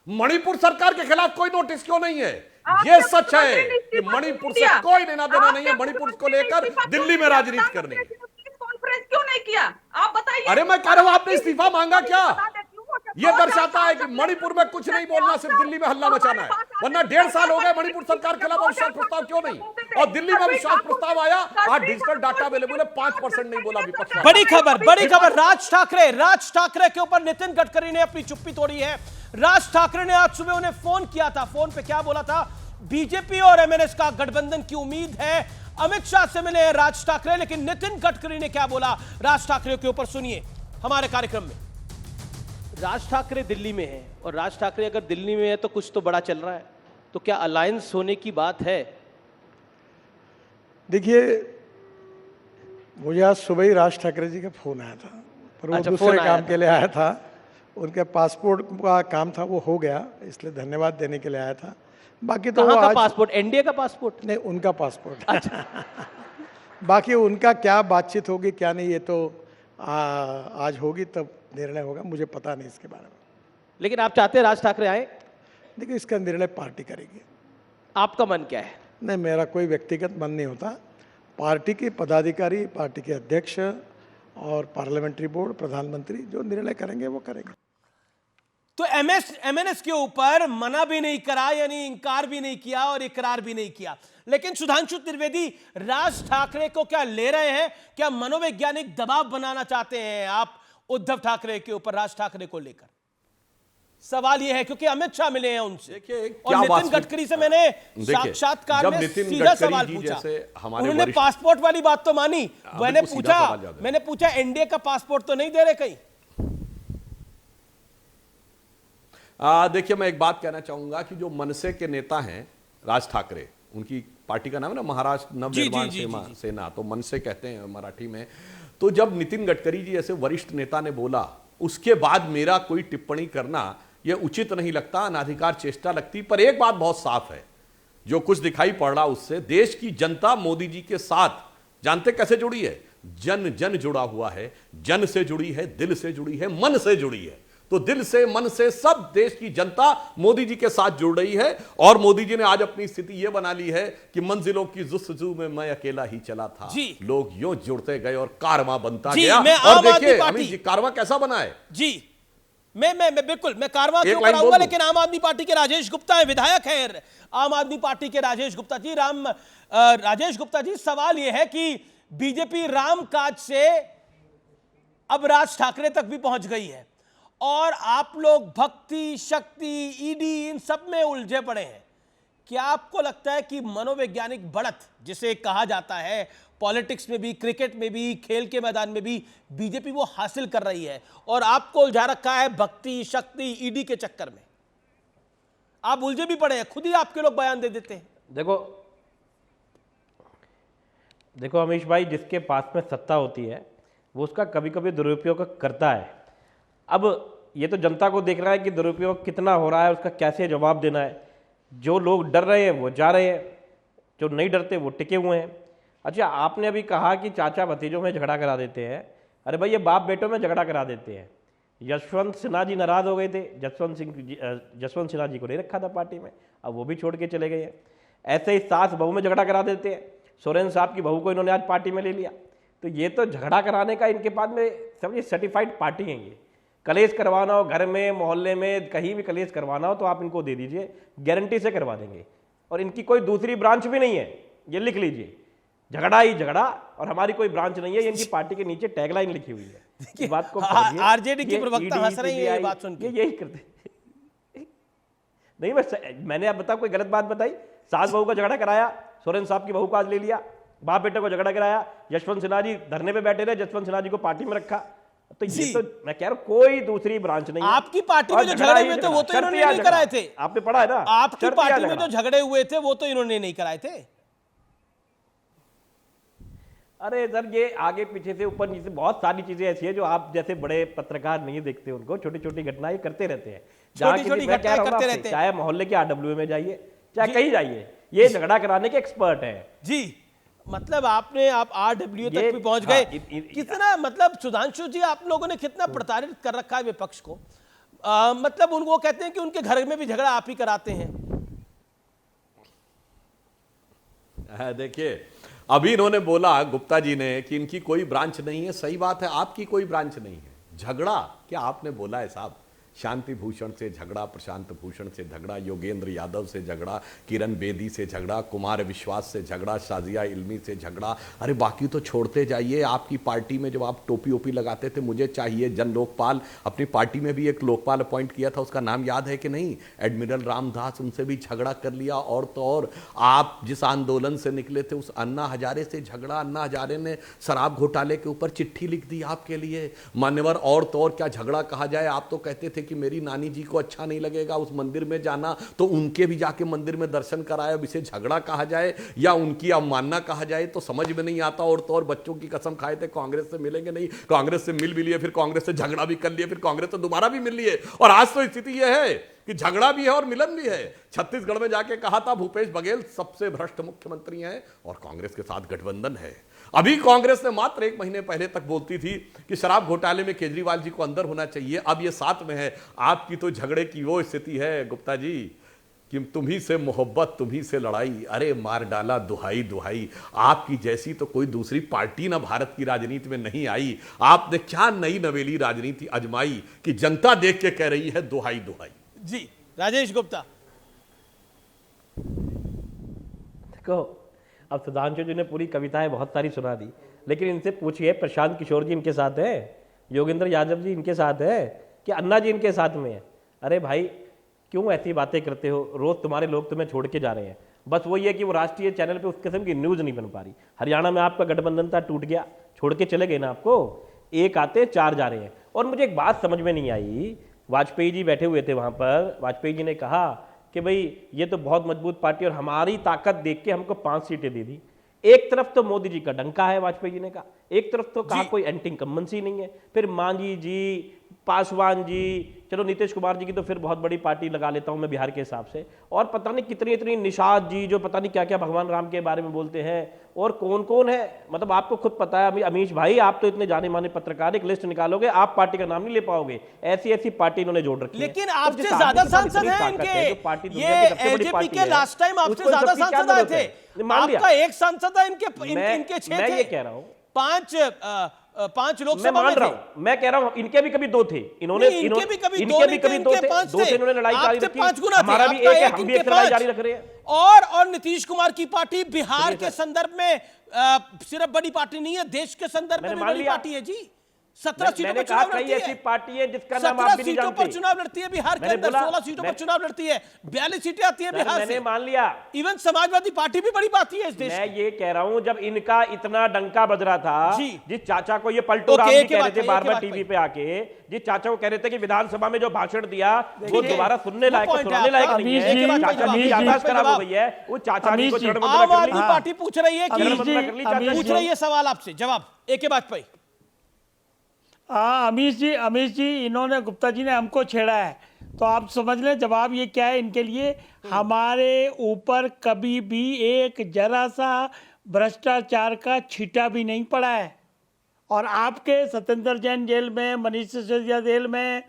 मणिपुर सरकार के खिलाफ कोई नोटिस क्यों नहीं है? ये सच है कि मणिपुर से कोई लेना देना नहीं है। मणिपुर को लेकर दिल्ली में राजनीति करनी है। कॉन्फ्रेंस क्यों नहीं किया आप बताइए? अरे मैं कह रहा हूं, आपने इस्तीफा मांगा क्या? यह दर्शाता है कि मणिपुर में कुछ नहीं बोलना, सिर्फ दिल्ली में हल्ला मचाना है। वरना 1.5 साल हो गए मणिपुर सरकार के खिलाफ अविश्वास प्रस्ताव क्यों नहीं? और दिल्ली में अविश्वास प्रस्ताव आया, आज डिजिटल डाटा अवेलेबल है, 5% नहीं बोला विपक्ष। बड़ी खबर राज ठाकरे के ऊपर नितिन गडकरी ने अपनी चुप्पी तोड़ी है। राज ठाकरे ने आज सुबह उन्हें फोन किया था। फोन पे क्या बोला था? बीजेपी और एमएनएस का गठबंधन की उम्मीद है। अमित शाह से मिले राज ठाकरे, लेकिन नितिन गडकरी ने क्या बोला राज ठाकरे के ऊपर, सुनिए हमारे कार्यक्रम में। राज ठाकरे दिल्ली में है, और राज ठाकरे अगर दिल्ली में है तो कुछ तो बड़ा चल रहा है, तो क्या अलायंस होने की बात है? देखिए, मुझे आज सुबह ही राज ठाकरे जी का फोन आया था, पर वो दूसरे काम के लिए आया था। उनके पासपोर्ट का काम था, वो हो गया, इसलिए धन्यवाद देने के लिए आया था। बाकी तो कहाँ का पासपोर्ट? एनडीए का पासपोर्ट? नहीं, उनका पासपोर्ट। अच्छा। बाकी उनका क्या बातचीत होगी क्या नहीं, ये तो आज होगी तब निर्णय होगा, मुझे पता नहीं इसके बारे में। लेकिन आप चाहते हैं राज ठाकरे आए? देखिए, इसका निर्णय पार्टी करेगी। आपका मन क्या है? नहीं, मेरा कोई व्यक्तिगत मन नहीं होता। पार्टी के पदाधिकारी, पार्टी के अध्यक्ष और पार्लियामेंट्री बोर्ड, प्रधानमंत्री जो निर्णय करेंगे वो करेंगे। तो एमएनएस के ऊपर मना भी नहीं करा, यानी इंकार भी नहीं किया और इकरार भी नहीं किया। लेकिन सुधांशु त्रिवेदी, राज ठाकरे को क्या ले रहे हैं? क्या मनोवैज्ञानिक दबाव बनाना चाहते हैं आप उद्धव ठाकरे के ऊपर, राज ठाकरे को लेकर? सवाल यह है क्योंकि अमित शाह मिले हैं उनसे और नितिन गडकरी से मैंने साक्षात्कार में सीधा सवाल पूछा, उन्होंने पासपोर्ट वाली बात तो मानी। मैंने पूछा एनडीए का पासपोर्ट तो नहीं दे रहे कहीं? देखिए, मैं एक बात कहना चाहूंगा कि जो मनसे के नेता हैं राज ठाकरे, उनकी पार्टी का नाम है ना महाराष्ट्र नवनिर्माण सेना, तो मनसे कहते हैं मराठी में। तो जब नितिन गडकरी जी ऐसे वरिष्ठ नेता ने बोला, उसके बाद मेरा कोई टिप्पणी करना यह उचित नहीं लगता, अनाधिकार चेष्टा लगती। पर एक बात बहुत साफ है, जो कुछ दिखाई पड़ रहा उससे देश की जनता मोदी जी के साथ जानते कैसे जुड़ी है? जन जन जुड़ा हुआ है, जन से जुड़ी है, दिल से जुड़ी है, मन से जुड़ी है। तो दिल से, मन से सब देश की जनता मोदी जी के साथ जुड़ रही है। और मोदी जी ने आज अपनी स्थिति यह बना ली है कि मंजिलों की जुस्तजू में मैं अकेला ही चला था, लोग यूं जुड़ते गए और कारवां बनता गया। और देखिए अमित जी, कारवां कैसा बना है जी। मैं बिल्कुल मैं कारवां के ऊपर आऊंगा, लेकिन आम आदमी पार्टी के राजेश गुप्ता है, विधायक है आम आदमी पार्टी के राजेश गुप्ता जी। राजेश गुप्ता जी, सवाल यह है कि बीजेपी राम काज से अब राज ठाकरे तक भी पहुंच गई है और आप लोग भक्ति, शक्ति, ईडी इन सब में उलझे पड़े हैं। क्या आपको लगता है कि मनोवैज्ञानिक बढ़त जिसे कहा जाता है, पॉलिटिक्स में भी, क्रिकेट में भी, खेल के मैदान में भी बीजेपी वो हासिल कर रही है और आपको उलझा रखा है भक्ति, शक्ति, ईडी के चक्कर में? आप उलझे भी पड़े हैं, खुद ही आपके लोग बयान दे देते हैं। देखो अमीश भाई, जिसके पास में सत्ता होती है वो उसका कभी कभी दुरुपयोग करता है। अब ये तो जनता को देख रहा है कि दुरुपयोग कितना हो रहा है, उसका कैसे जवाब देना है। जो लोग डर रहे हैं वो जा रहे हैं, जो नहीं डरते वो टिके हुए हैं। अच्छा, आपने अभी कहा कि चाचा भतीजों में झगड़ा करा देते हैं। अरे भाई, ये बाप बेटों में झगड़ा करा देते हैं। यशवंत सिन्हा जी नाराज हो गए थे, जसवंत सिन्हा जी को नहीं रखा था पार्टी में, अब वो भी छोड़ के चले गए हैं। ऐसे ही सास बहू में झगड़ा करा देते हैं। सोरेन साहब की बहू को इन्होंने आज पार्टी में ले लिया। तो ये तो झगड़ा कराने का इनके पास में समझिए सर्टिफाइड पार्टी है। ये कलेश करवाना हो, घर में, मोहल्ले में, कहीं भी कलेश करवाना हो तो आप इनको दे दीजिए, गारंटी से करवा देंगे। और इनकी कोई दूसरी ब्रांच भी नहीं है, ये लिख लीजिए, झगड़ा ही झगड़ा, और हमारी कोई ब्रांच नहीं है। इनकी पार्टी के नीचे टैगलाइन लिखी हुई है, इस बात को आरजेडी की प्रवक्ता हंस रही है ये बात सुन के। यही करते नहीं, मैंने आप बताओ कोई गलत बात बताई? सास बहू का झगड़ा कराया, सोरेन साहब की बहू को आज ले लिया, बाप बेटे को झगड़ा कराया, यशवंत सिन्हा जी धरने पे बैठे रहे, जसवंत सिन्हा जी को पार्टी में रखा। तो ये तो मैं कह रहा हूं कोई दूसरी ब्रांच नहीं। आपकी पार्टी में जो झगड़े हुए थे वो तो इन्होंने नहीं कराए थे। आपने पढ़ा है ना, आपकी पार्टी में जो झगड़े हुए थे वो तो इन्होंने नहीं कराए थे। अरे सर, ये आगे पीछे से ऊपर नीचे बहुत सारी चीजें ऐसी है जो आप जैसे बड़े पत्रकार नहीं देखते, उनको छोटी छोटी घटनाएं करते रहते हैं। छोटी घटनाएं करते रहते हैं, चाहे मोहल्ले के आरडब्ल्यू में जाइए, चाहे कहीं जाइए, ये झगड़ा कराने के एक्सपर्ट है जी। मतलब आप आरडब्ल्यू तक भी पहुंच गए। कितना, मतलब सुधांशु जी, आप लोगों ने कितना प्रताड़ित कर रखा है विपक्ष को। मतलब उनको कहते हैं कि उनके घर में भी झगड़ा आप ही कराते हैं। देखिए, अभी इन्होंने बोला गुप्ता जी ने कि इनकी कोई ब्रांच नहीं है। सही बात है, आपकी कोई ब्रांच नहीं है। झगड़ा क्या आपने बोला है साहब? शांति भूषण से झगड़ा, प्रशांत भूषण से झगड़ा, योगेंद्र यादव से झगड़ा, किरण बेदी से झगड़ा, कुमार विश्वास से झगड़ा, शाजिया इल्मी से झगड़ा। अरे बाकी तो छोड़ते जाइए। आपकी पार्टी में जब आप टोपी ओपी लगाते थे, मुझे चाहिए जन लोकपाल, अपनी पार्टी में भी एक लोकपाल अपॉइंट किया था, उसका नाम याद है कि नहीं? एडमिरल रामदास, उनसे भी झगड़ा कर लिया। और तो और आप जिस आंदोलन से निकले थे उस अन्ना हजारे से झगड़ा। अन्ना हजारे ने शराब घोटाले के ऊपर चिट्ठी लिख दी आपके लिए, मान्यवर। और तो और क्या झगड़ा कहा जाए, आप तो कहते थे कि मेरी नानी जी को अच्छा नहीं लगेगा उस मंदिर में जाना, तो उनके भी जाके मंदिर में दर्शन कराया। अब इसे झगड़ा कहा जाए या उनकी अवमानना कहा जाए तो समझ में नहीं आता। और तो और बच्चों की कसम खाए थे कांग्रेस से मिलेंगे नहीं, कांग्रेस से मिल भी लिए, फिर कांग्रेस से झगड़ा भी कर लिए, फिर कांग्रेस से दोबारा भी मिल लिए। और आज तो स्थिति यह है कि झगड़ा भी है और मिलन भी है। छत्तीसगढ़ में जाके कहा था भूपेश बघेल सबसे भ्रष्ट मुख्यमंत्री हैं और कांग्रेस के साथ गठबंधन है। अभी कांग्रेस ने मात्र 1 महीने पहले तक बोलती थी कि शराब घोटाले में केजरीवाल जी को अंदर होना चाहिए, अब ये साथ में है। आपकी तो झगड़े की वो स्थिति है गुप्ता जी कि तुम्ही से मोहब्बत तुम्ही से लड़ाई, अरे मार डाला दुहाई दुहाई। आपकी जैसी तो कोई दूसरी पार्टी ना भारत की राजनीति में नहीं आई। आपने क्या नई नवेली राजनीति आजमाई कि जनता देख के कह रही है दुहाई दुहाई। जी राजेश गुप्ता। देखो अब सुधांशु जी ने पूरी कविताएं बहुत सारी सुना दी, लेकिन इनसे पूछिए प्रशांत किशोर जी इनके साथ है, योगेंद्र यादव जी इनके साथ है कि अन्ना जी इनके साथ में है? अरे भाई क्यों ऐसी बातें करते हो? रोज तुम्हारे लोग तुम्हें छोड़ के जा रहे हैं। बस वही है कि वो राष्ट्रीय चैनल पे उस किस्म की न्यूज नहीं बन पा रही। हरियाणा में आपका गठबंधन था, टूट गया, छोड़ के चले गए ना आपको। एक आते 4 जा रहे हैं। और मुझे एक बात समझ में नहीं आई, वाजपेयी जी बैठे हुए थे वहां पर, वाजपेयी जी ने कहा कि भाई ये तो बहुत मजबूत पार्टी और हमारी ताकत देख के हमको 5 सीटें दे दी। एक तरफ तो मोदी जी का डंका है, वाजपेयी जी ने कहा, एक तरफ तो कहा कोई एंटी इनकम्बेंसी नहीं है, फिर मांझी जी, पासवान जी, चलो नीतीश कुमार जी की तो फिर बहुत बड़ी पार्टी लगा लेता हूं मैं बिहार के हिसाब से, और पता नहीं कितनी इतनी निषाद जी जो पता नहीं क्या क्या भगवान राम के बारे में बोलते हैं, और कौन कौन है, मतलब आपको खुद पता है। अमीश भाई आप तो इतने जाने माने पत्रकार, एक लिस्ट निकालोगे आप पार्टी का नाम नहीं ले पाओगे, ऐसी ऐसी पार्टी इन्होंने जोड़ रखी है। लेकिन आपसे ज्यादा सांसद हैं इनके, ये एलजेपी के लास्ट टाइम आपसे ज्यादा सांसद आए थे, आपका एक सांसद है इनके 6 थे। मैं ये कह रहा हूं 5 लोकसभा मैं मान रहा हूं, मैं कह रहा हूं इनके भी कभी 2 थे, इन्होंने इनके भी कभी 2 थे, 2 से इन्होंने लड़ाई जारी रखी, हमारा भी एक है, हम भी एक लड़ाई जारी रख रहे हैं। और नीतीश कुमार की पार्टी बिहार के संदर्भ में सिर्फ बड़ी पार्टी नहीं है, देश के संदर्भ में बड़ी पार्टी है जी। 17 सीटों पर चुनाव लड़ती है, ऐसी पार्टी है जिसका नाम आप भी नहीं जानते। 17 सीटों पर चुनाव लड़ती है बिहार के अंदर, 16 सीटों पर चुनाव लड़ती है, 42 सीटें आती है बिहार से। मैंने मान लिया, इवन समाजवादी पार्टी भी बड़ी पार्टी है इस देश। मैं ये कह रहा हूं जब इनका इतना डंका बज रहा था, जिस चाचा को ये पलटू राम जी कह रहे थे बार-बार टीवी पे आके, जिस चाचा को कह रहे थे कि विधानसभा में जो भाषण दिया वो दोबारा सुनने लायक सुनने लायक नहीं है, चाचा की याददाश्त खराब हो गई है, वो चाचा जी को जड़ बंद आम आदमी पार्टी पूछ रही है कि पूछ रही है सवाल आपसे, जवाब एक बात पे। हाँ अमीश जी इन्होंने, गुप्ता जी ने हमको छेड़ा है, तो आप समझ लें जवाब ये क्या है इनके लिए, हमारे ऊपर कभी भी एक जरा सा भ्रष्टाचार का छींटा भी नहीं पड़ा है। और आपके सत्येंद्र जैन जेल में, मनीष सिसोदिया जेल में,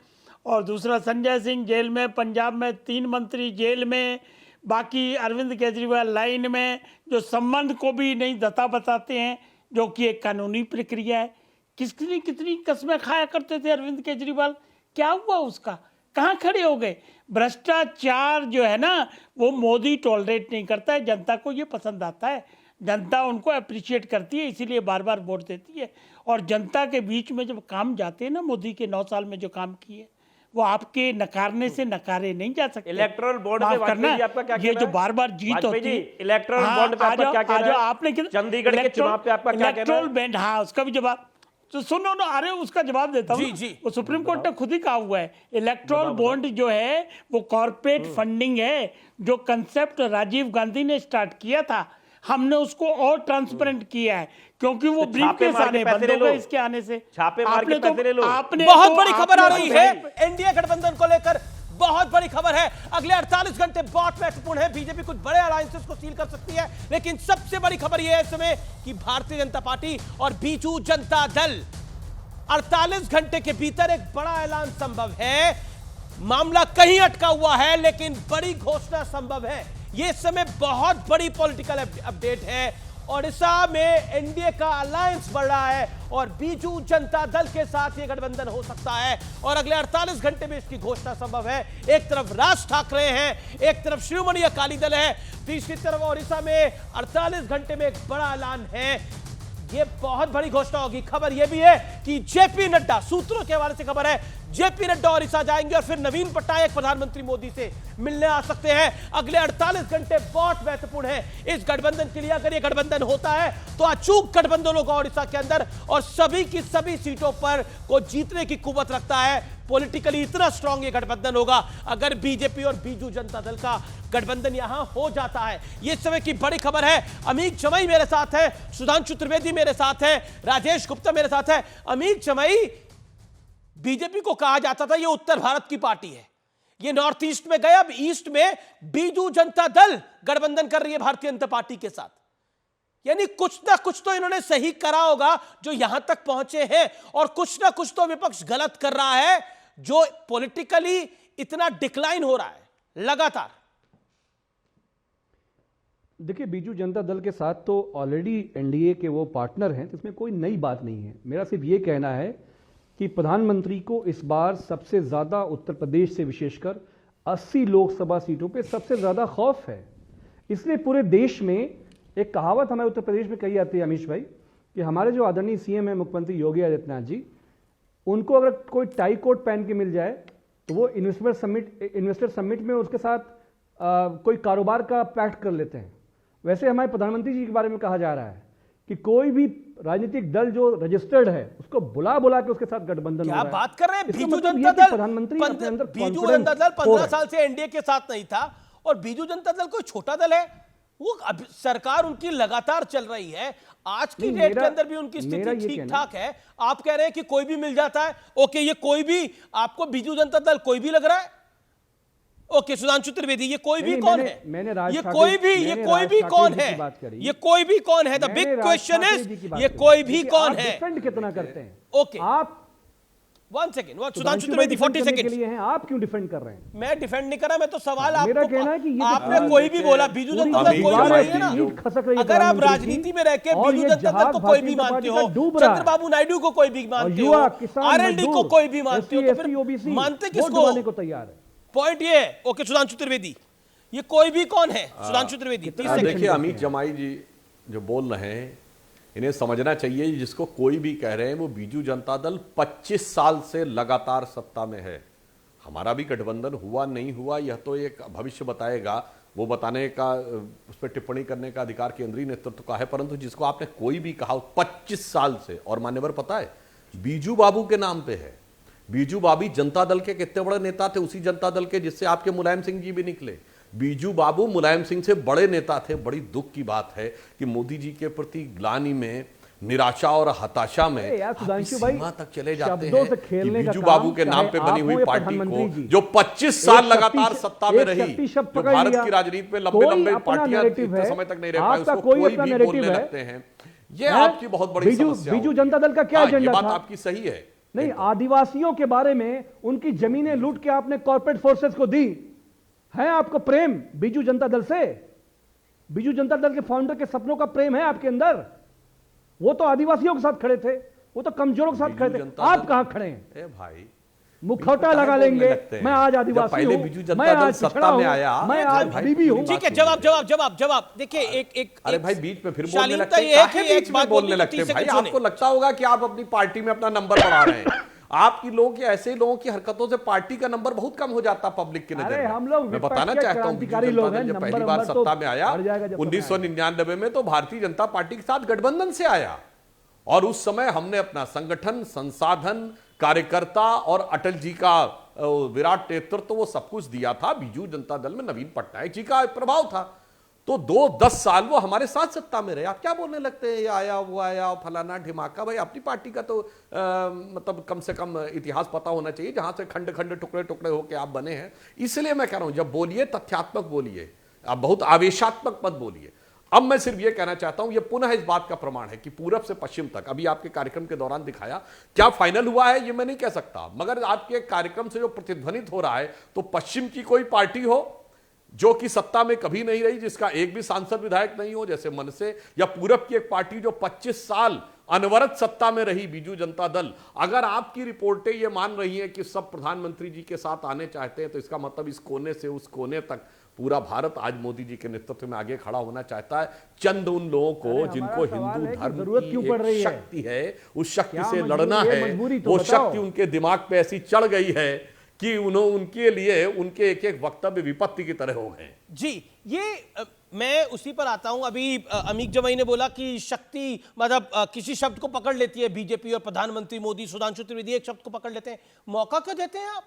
और दूसरा संजय सिंह जेल में, पंजाब में 3 मंत्री जेल में, बाकी अरविंद केजरीवाल लाइन में, जो संबंध को भी नहीं दता बताते हैं, जो कि एक कानूनी प्रक्रिया है। कितनी कस्में खाया करते थे अरविंद केजरीवाल, क्या हुआ उसका, कहाँ खड़े हो गए? भ्रष्टाचार जो है ना वो मोदी टॉलरेट नहीं करता है, जनता को ये पसंद आता है, जनता उनको अप्रिशिएट करती है, इसीलिए बार बार वोट देती है। और जनता के बीच में जब काम जाते हैं ना, मोदी के 9 साल में जो काम किए वो आपके नकारने से नकारे नहीं जा सकते। इलेक्टोरल बॉन्ड पे वाजपेयी जी आपका क्या कहना है? ये जो बार बार जीत होती है, इलेक्टोरल बॉन्ड पे आपका क्या कहना है? आपने चंडीगढ़ के चुनाव पे आपका क्या कहना है? इलेक्टोरल बॉन्ड, हाँ उसका भी जवाब तो सुनो ना, अरे उसका जवाब देता हूँ। वो सुप्रीम कोर्ट ने खुद ही कहा हुआ है, इलेक्टोरल बॉन्ड जो है वो कॉर्पोरेट फंडिंग है, जो कंसेप्ट राजीव गांधी ने स्टार्ट किया था, हमने उसको और ट्रांसपेरेंट किया है, क्योंकि वो ब्रीफकेस आने बंद हो गए इसके आने से। छापे मार के पैसे ले लो। बहुत बड़ी खबर आ रही है एनडीए गठबंधन को लेकर, बहुत बड़ी खबर है। अगले 48 घंटे बहुत महत्वपूर्ण है, बीजेपी कुछ बड़े अलायंसेस को सील कर सकती है, लेकिन सबसे बड़ी खबर यह है इस समय कि भारतीय जनता पार्टी और बीजू जनता दल 48 घंटे के भीतर एक बड़ा ऐलान संभव है। मामला कहीं अटका हुआ है लेकिन बड़ी घोषणा संभव है। यह समय बहुत बड़ी पॉलिटिकल अपडेट है। ओडिशा में एनडीए का अलायंस बढ़ रहा है और बीजू जनता दल के साथ यह गठबंधन हो सकता है और अगले 48 घंटे में इसकी घोषणा संभव है। एक तरफ राज ठाकरे हैं, एक तरफ शिरोमणि अकाली दल है, तीसरी तरफ ओडिशा में 48 घंटे में एक बड़ा ऐलान है। यह बहुत बड़ी घोषणा होगी। खबर यह भी है कि जेपी नड्डा, सूत्रों के हवाले से खबर है, जेपी नड्डा ओडिशा जाएंगे और फिर नवीन पटनायक प्रधानमंत्री मोदी से मिलने आ सकते हैं। अगले 48 घंटे बहुत महत्वपूर्ण है इस गठबंधन के लिए। अगर यह गठबंधन होता है तो अचूक गठबंधन होगा ओडिशा के अंदर और सभी की सभी सीटों पर को जीतने की कुवत रखता है। पॉलिटिकली इतना स्ट्रांग ये गठबंधन होगा अगर बीजेपी और बीजू जनता दल का गठबंधन यहां हो जाता है। ये समय की बड़ी खबर है। अमीत चमई मेरे साथ है, सुधांशु त्रिवेदी मेरे साथ है, राजेश गुप्ता मेरे साथ है। अमीत चमई, बीजेपी को कहा जाता था ये उत्तर भारत की पार्टी है, ये नॉर्थ ईस्ट में गए, अब ईस्ट में बीजू जनता दल गठबंधन कर रही है भारतीय जनता पार्टी के साथ। यानी कुछ ना कुछ तो इन्होंने सही करा होगा जो यहां तक पहुंचे हैं, और कुछ ना कुछ तो विपक्ष गलत कर रहा है जो पॉलिटिकली इतना डिक्लाइन हो रहा है लगातार। देखिए, बीजू जनता दल के साथ तो ऑलरेडी एनडीए के वो पार्टनर हैं, तो इसमें कोई नई बात नहीं है। मेरा सिर्फ ये कहना है कि प्रधानमंत्री को इस बार सबसे ज़्यादा उत्तर प्रदेश से विशेषकर 80 लोकसभा सीटों पे सबसे ज़्यादा खौफ है। इसलिए पूरे देश में एक कहावत हमारे उत्तर प्रदेश में कही जाती है अमीश भाई, कि हमारे जो आदरणीय सीएम है मुख्यमंत्री योगी आदित्यनाथ जी, उनको अगर कोई टाई कोट पहन के मिल जाए तो वो इन्वेस्टर समिट में उसके साथ कोई कारोबार का पैक्ट कर लेते हैं। वैसे हमारे प्रधानमंत्री जी के बारे में कहा जा रहा है कि कोई भी राजनीतिक दल जो रजिस्टर्ड है उसको बुला के उसके साथ गठबंधन क्या बात कर रहे हैं? बीजू जनता दल प्रधानमंत्री बीजू जनता दल 15 साल से एनडीए के साथ नहीं था, और बीजू जनता दल कोई छोटा दल है? वो सरकार उनकी लगातार चल रही है, आज की डेट के अंदर भी उनकी स्थिति ठीक ठाक है। आप कह रहे हैं कि कोई भी मिल जाता है। ओके, ये कोई भी आपको बीजू जनता दल कोई भी लग रहा है? ओके, सुधांशु त्रिवेदी, ये कोई भी कौन है? ये कोई भी कौन है? ये कोई भी कौन है? द बिग क्वेश्चन इज ये कोई भी कौन है? डिफेंड कितना करते हैं? ओके, आप 1 सेकेंड, सुधांशु त्रिवेदी 40 सेकेंड के लिए हैं, आप क्यों डिफेंड कर रहे हैं? मैं डिफेंड नहीं कर रहा, मैं तो सवाल आपको, मेरा कहना है कि आपने कोई भी बोला, बीजू जनता दल कोई भी है ना। अगर आप राजनीति में रह के बीजू जनता दल को कोई भी मानते हो, चंद्रबाबू नायडू को कोई भी मानते हो, आरएलडी को कोई भी मानते हो, तो फिर मानते किसको? को तैयार है। पॉइंट ये है। ओके, सुधांशु त्रिवेदी, ये कोई भी कौन है? सुधांशु त्रिवेदी, देखिए, अमित जमाई जी जो बोल रहे हैं, इन्हें समझना चाहिए जिसको कोई भी कह रहे हैं वो बीजू जनता दल 25 साल से लगातार सत्ता में है। हमारा भी गठबंधन हुआ नहीं हुआ यह तो एक भविष्य बताएगा, वो बताने का, उस पर टिप्पणी करने का अधिकार केंद्रीय नेतृत्व का है। परंतु जिसको आपने कोई भी कहा 25 साल से, और मान्यवर पता है बीजू बाबू के नाम पे है। बीजू बाबू जनता दल के कितने बड़े नेता थे, उसी जनता दल के जिससे आपके मुलायम सिंह जी भी निकले। बीजू बाबू मुलायम सिंह से बड़े नेता थे। बड़ी दुख की बात है कि मोदी जी के प्रति ग्लानि में, निराशा और हताशा में सीमा तक चले जाते हैं कि बीजू बाबू के नाम पे बनी हुई पार्टी को, जो 25 साल लगातार सत्ता में रही, जो भारत की राजनीति में लंबे लंबे पार्टियां इतने समय तक नहीं रह पाई, उसको कोई भी बोलने लगते हैं। ये आपकी बहुत बड़ी समस्या है। बीजू जनता दल का क्या एजेंडा था? बात आपकी सही है। नहीं, आदिवासियों के बारे में, उनकी जमीनें लूट के आपने कॉर्पोरेट फोर्सेस को दी है। आपको प्रेम बीजू जनता दल से? बीजू जनता दल के फाउंडर के सपनों का प्रेम है आपके अंदर? वो तो आदिवासियों के साथ खड़े थे, वो तो कमजोरों के साथ खड़े थे। आप कहां खड़े हैं? भाई मुखौटा लगा लेंगे, मैं आज आदिवासी हूं, मैं आज सत्ता में आया, मैं आज बीबी हूं। ठीक है, जवाब देखिए, एक अरे भाई बीच में फिर बोलने लगते हैं, बीच में बोलने लगते हैं भाई। आपको लगता होगा कि आप अपनी पार्टी में अपना नंबर बढ़ा रहे हैं। आपकी लोग, ऐसे लोगों की हरकतों से पार्टी का नंबर बहुत कम हो जाता पब्लिक की नजर में। हम लोग मैं बताना चाहता हूं, जब पहली बार सत्ता में आया 1999 में, तो भारतीय जनता पार्टी के साथ गठबंधन से आया, और उस समय हमने अपना संगठन, संसाधन, कार्यकर्ता और अटल जी का विराट नेतृत्व, वो सब कुछ दिया था। बीजू जनता दल में नवीन पटनायक जी का प्रभाव था। तो 10 साल वो हमारे साथ सत्ता में रहे। आप क्या बोलने लगते हैं, ये आया वो आया फलाना ढिमाका? भाई अपनी पार्टी का तो मतलब कम से कम इतिहास पता होना चाहिए, जहां से खंड खंड टुकड़े टुकड़े होकर आप बने हैं। इसलिए मैं कह रहा हूं, जब बोलिए तथ्यात्मक बोलिए, आप बहुत आवेशात्मक मत बोलिए। अब मैं सिर्फ ये कहना चाहता हूं, ये पुनः इस बात का प्रमाण है कि पूरब से पश्चिम तक, अभी आपके कार्यक्रम के दौरान दिखाया, क्या फाइनल हुआ है ये मैं नहीं कह सकता, मगर आपके कार्यक्रम से जो प्रतिध्वनित हो रहा है, तो पश्चिम की कोई पार्टी हो जो कि सत्ता में कभी नहीं रही, जिसका एक भी सांसद विधायक नहीं हो, जैसे मनसे, या पूरब की एक पार्टी जो 25 साल अनवरत सत्ता में रही, बीजू जनता दल, अगर आपकी रिपोर्टें ये मान रही हैं कि सब प्रधानमंत्री जी के साथ आने चाहते हैं, तो इसका मतलब इस कोने से उस कोने तक पूरा भारत आज मोदी जी के नेतृत्व में आगे खड़ा होना चाहता है। चंद उन लोगों को जिनको हिंदू धर्म की एक शक्ति है, उस शक्ति से लड़ना है, वो शक्ति उनके दिमाग पे ऐसी चढ़ गई है कि उनके लिए उनके एक एक वक्तव्य विपत्ति की तरह हो गए। जी, ये मैं उसी पर आता हूं। अभी अमीक जमाई ने बोला कि शक्ति मतलब किसी शब्द को पकड़ लेती है बीजेपी और प्रधानमंत्री मोदी, सुधांशु त्रिवेदी एक शब्द को पकड़ लेते हैं। मौका क्यों देते हैं आप?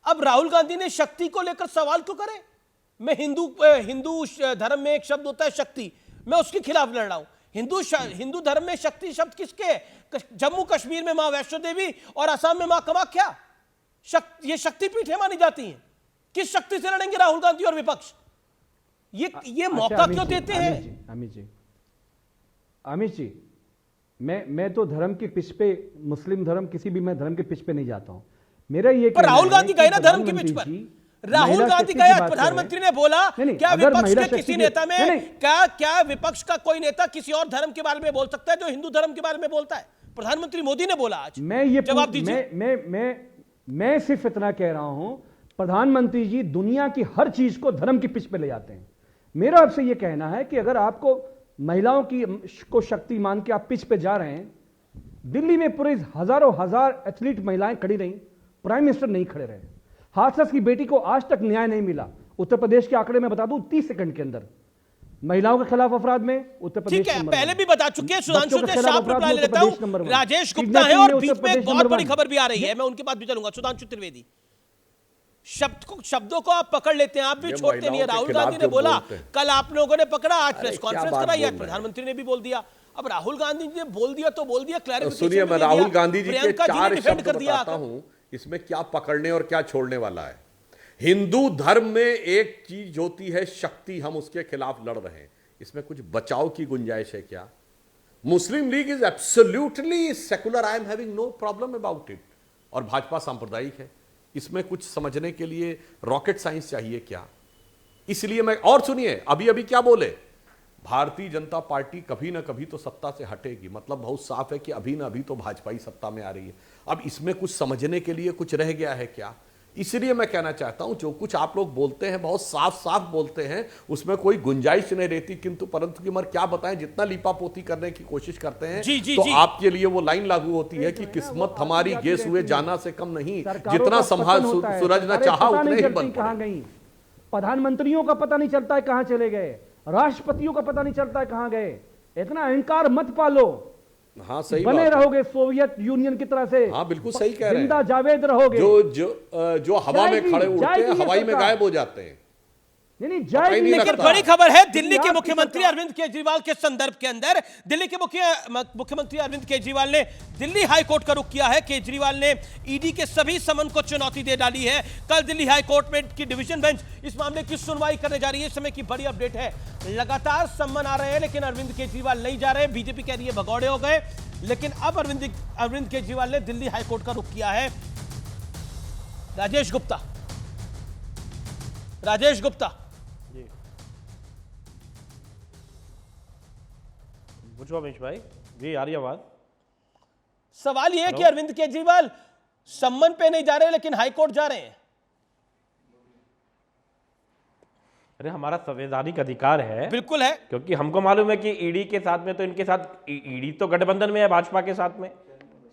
अब राहुल गांधी ने शक्ति को लेकर सवाल क्यों करे? मैं हिंदू धर्म में एक शब्द होता है शक्ति, मैं उसके खिलाफ लड़ रहा हूं। हिंदू धर्म में शक्ति शब्द किसके? जम्मू कश्मीर में मां वैष्णो देवी और असम में मां कामाख्या। ये शक्तिपीठ मानी जाती हैं। किस शक्ति से लड़ेंगे राहुल गांधी और विपक्ष? ये मौका क्यों देते हैं? अमित जी, मैं तो धर्म की पिच पे, मुस्लिम धर्म, किसी भी मैं धर्म के पिच पे नहीं जाता हूं। मेरा ये पर राहुल गांधी गए ना धर्म की पिच पर। राहुल गांधी गए, प्रधानमंत्री ने बोला क्या विपक्ष के किसी नेता में क्या विपक्ष का कोई नेता किसी और धर्म के बारे में बोल सकता है जो हिंदू धर्म के बारे में बोलता है? प्रधानमंत्री मोदी ने बोला आज। मैं ये जवाब दीजिए। मैं सिर्फ इतना कह रहा हूं, प्रधानमंत्री जी दुनिया की हर चीज को धर्म की पिच पे ले जाते हैं। मेरा आपसे यह कहना है कि अगर आपको महिलाओं को शक्ति मान के आप पिच पे जा रहे हैं, दिल्ली में पूरे हजारों हजार एथलीट महिलाएं खड़ी रहीं, प्राइम मिनिस्टर नहीं खड़े रहे। हाथरस की बेटी को आज तक न्याय नहीं मिला। उत्तर प्रदेश के आंकड़े में बता दूं 30 सेकंड के अंदर महिलाओं के खिलाफ अपराध में उत्तर प्रदेश ठीक है, पहले भी बता चुके हैं। सुधांशु से शार्प रिप्लाई लेता हूं। राजेश गुप्ता है और बीच में एक बहुत बड़ी खबर भी आ रही है, मैं उनके पास भी चलूंगा। सुधांशु त्रिवेदी, शब्दों को आप पकड़ लेते हैं, आप भी छोड़ते नहीं है। राहुल गांधी ने बोला, कल आप लोगों ने पकड़ा, आज प्रेस कॉन्फ्रेंस कराई, आज प्रधानमंत्री ने भी बोल दिया। अब राहुल गांधी ने बोल दिया तो बोल दिया, क्लैरिफिकेशन सुनिए, मैं राहुल गांधी जी के 4 डिफेंड शब्द कर दिया। बताता हूं, इसमें क्या पकड़ने और क्या छोड़ने वाला है। हिंदू धर्म में एक चीज होती है शक्ति, हम उसके खिलाफ लड़ रहे हैं, इसमें कुछ बचाव की गुंजाइश है क्या? Muslim League is absolutely secular, I am having no problem about it, और भाजपा सांप्रदायिक है, इसमें कुछ समझने के लिए रॉकेट साइंस चाहिए क्या? इसलिए मैं, और सुनिए, अभी अभी क्या बोले, भारतीय जनता पार्टी कभी ना कभी तो सत्ता से हटेगी, मतलब बहुत साफ है कि अभी ना अभी तो भाजपा ही सत्ता में आ रही है। अब इसमें कुछ समझने के लिए कुछ रह गया है क्या? इसलिए मैं कहना चाहता हूं, जो कुछ आप लोग बोलते हैं बहुत साफ साफ बोलते हैं, उसमें कोई गुंजाइश नहीं रहती, किंतु परंतु की मर क्या बताएं, जितना लिपापोती करने की कोशिश करते हैं तो आपके लिए वो लाइन लागू होती है कि किस्मत हमारी गेस हुए जाना से कम नहीं, जितना संभाल सूरज न चाहा उतने ही बन पड़े। प्रधानमंत्रियों का पता नहीं चलता है कहां चले गए, राष्ट्रपतियों का पता नहीं चलता है कहां गए। इतना अहंकार मत पालो। हाँ, सही बने बात रहोगे सोवियत यूनियन की तरह से। हाँ, बिल्कुल सही कह रहे हैं। जिंदा जावेद रहोगे। जो हवा में खड़े उड़ते हैं, हवाई में गायब हो जाते हैं। नहीं जाएगी। लेकिन बड़ी खबर है, दिल्ली के मुख्यमंत्री अरविंद केजरीवाल के संदर्भ के अंदर दिल्ली के मुख्यमंत्री अरविंद केजरीवाल ने दिल्ली हाईकोर्ट का रुख किया है। केजरीवाल ने ईडी के सभी समन को चुनौती दे डाली है। कल दिल्ली हाईकोर्ट में की डिवीजन बेंच इस मामले की सुनवाई करने जा रही है। इस समय की बड़ी अपडेट है, लगातार समन आ रहे हैं लेकिन अरविंद केजरीवाल नहीं जा रहे। बीजेपी कह रही है भगौड़े हो गए, लेकिन अब अरविंद केजरीवाल ने दिल्ली हाईकोर्ट का रुख किया है। राजेश गुप्ता पूछो अमीश भाई। जी, आ रही आवाज। सवाल यह है कि अरविंद केजरीवाल सम्मन पे नहीं जा रहे लेकिन हाईकोर्ट जा रहे हैं। अरे, हमारा संवैधानिक अधिकार है। बिल्कुल है, क्योंकि हमको मालूम है कि ईडी के साथ में तो इनके साथ, ईडी तो गठबंधन में है भाजपा के साथ में,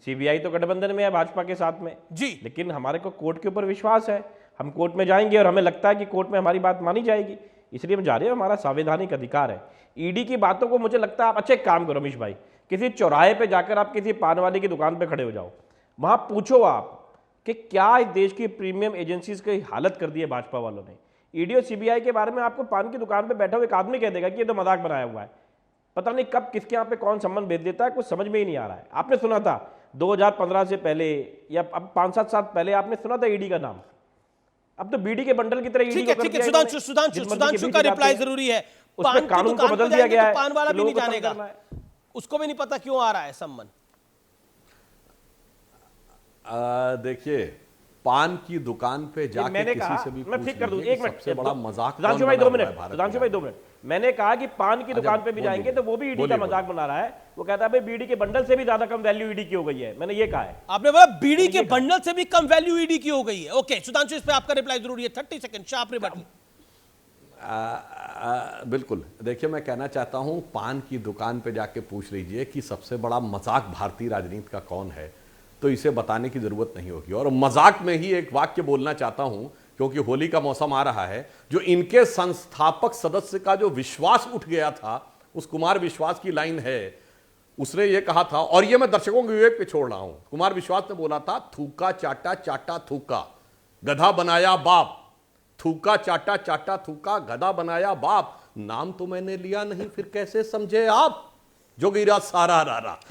सीबीआई तो गठबंधन में है भाजपा के साथ में जी, लेकिन हमारे को कोर्ट के ऊपर विश्वास है। हम कोर्ट में जाएंगे और हमें लगता है कि कोर्ट में हमारी बात मानी जाएगी, इसलिए हम जा रहे हैं। हमारा संवैधानिक अधिकार है। ईडी की बातों को मुझे लगता है आप अच्छे काम करो रमेश भाई, किसी चौराहे पे जाकर आप किसी पान वाले की दुकान पे खड़े हो जाओ, वहां पूछो आप कि क्या इस देश की प्रीमियम एजेंसीज की हालत कर दी है भाजपा वालों ने। ईडी और सीबीआई के बारे में आपको पान की दुकान पे बैठा हुआ एक आदमी कह देगा कि ये तो मजाक बनाया हुआ है। पता नहीं कब किसके यहाँ पे कौन सम्मान भेज देता है, कुछ समझ में ही नहीं आ रहा है। आपने सुना था 2015 से पहले या अब 5-7 साल पहले आपने सुना था ईडी का नाम, अब तो बीडी के बंडल की तरह ईडी को कर दिया। सुधांशु का रिप्लाई जरूरी है। उसमें कानून को बदल दिया गया है, पान वाला भी नहीं जानेगा, उसको भी नहीं पता क्यों आ रहा है सम्मन। देखिए, पान की दुकान पे जाके किसी से भी मैं ठीक कर दूं, एक मिनट, सबसे बड़ा मजाक। सुधांशु भाई 2 मिनट, मैंने कहा कि पान की दुकान पे भी जाएंगे तो वो भी ईडी का मजाक बना रहा है। वो कहता है भाई बीडी के बंडल से भी ज्यादा कम वैल्यू ईडी की हो गई है। मैंने ये कहा है। आपने बोला बीडी के बंडल से भी कम वैल्यू ईडी की हो गई है। ओके सुधांशु, इस पे आपका रिप्लाई जरूरी है। 30 सेकंड, शार्प रिबटल। बिल्कुल, देखिए, मैं कहना चाहता हूं, पान की दुकान पे जाके पूछ लीजिए कि सबसे बड़ा मजाक भारतीय राजनीति का कौन है, तो इसे बताने की जरूरत नहीं होगी। और मजाक में ही एक वाक्य बोलना चाहता हूं, क्योंकि होली का मौसम आ रहा है। जो इनके संस्थापक सदस्य का जो विश्वास उठ गया था, उस कुमार विश्वास की लाइन है, उसने ये कहा था, और ये मैं दर्शकों के विवेक पे छोड़ रहा हूं, कुमार विश्वास ने बोला था, थूका चाटा चाटा थूका, गधा बनाया बाप, थूका चाटा चाटा थूका, गधा बनाया बाप, नाम तो मैंने लिया नहीं, फिर कैसे समझे आप, जोगीरा सारा रारा।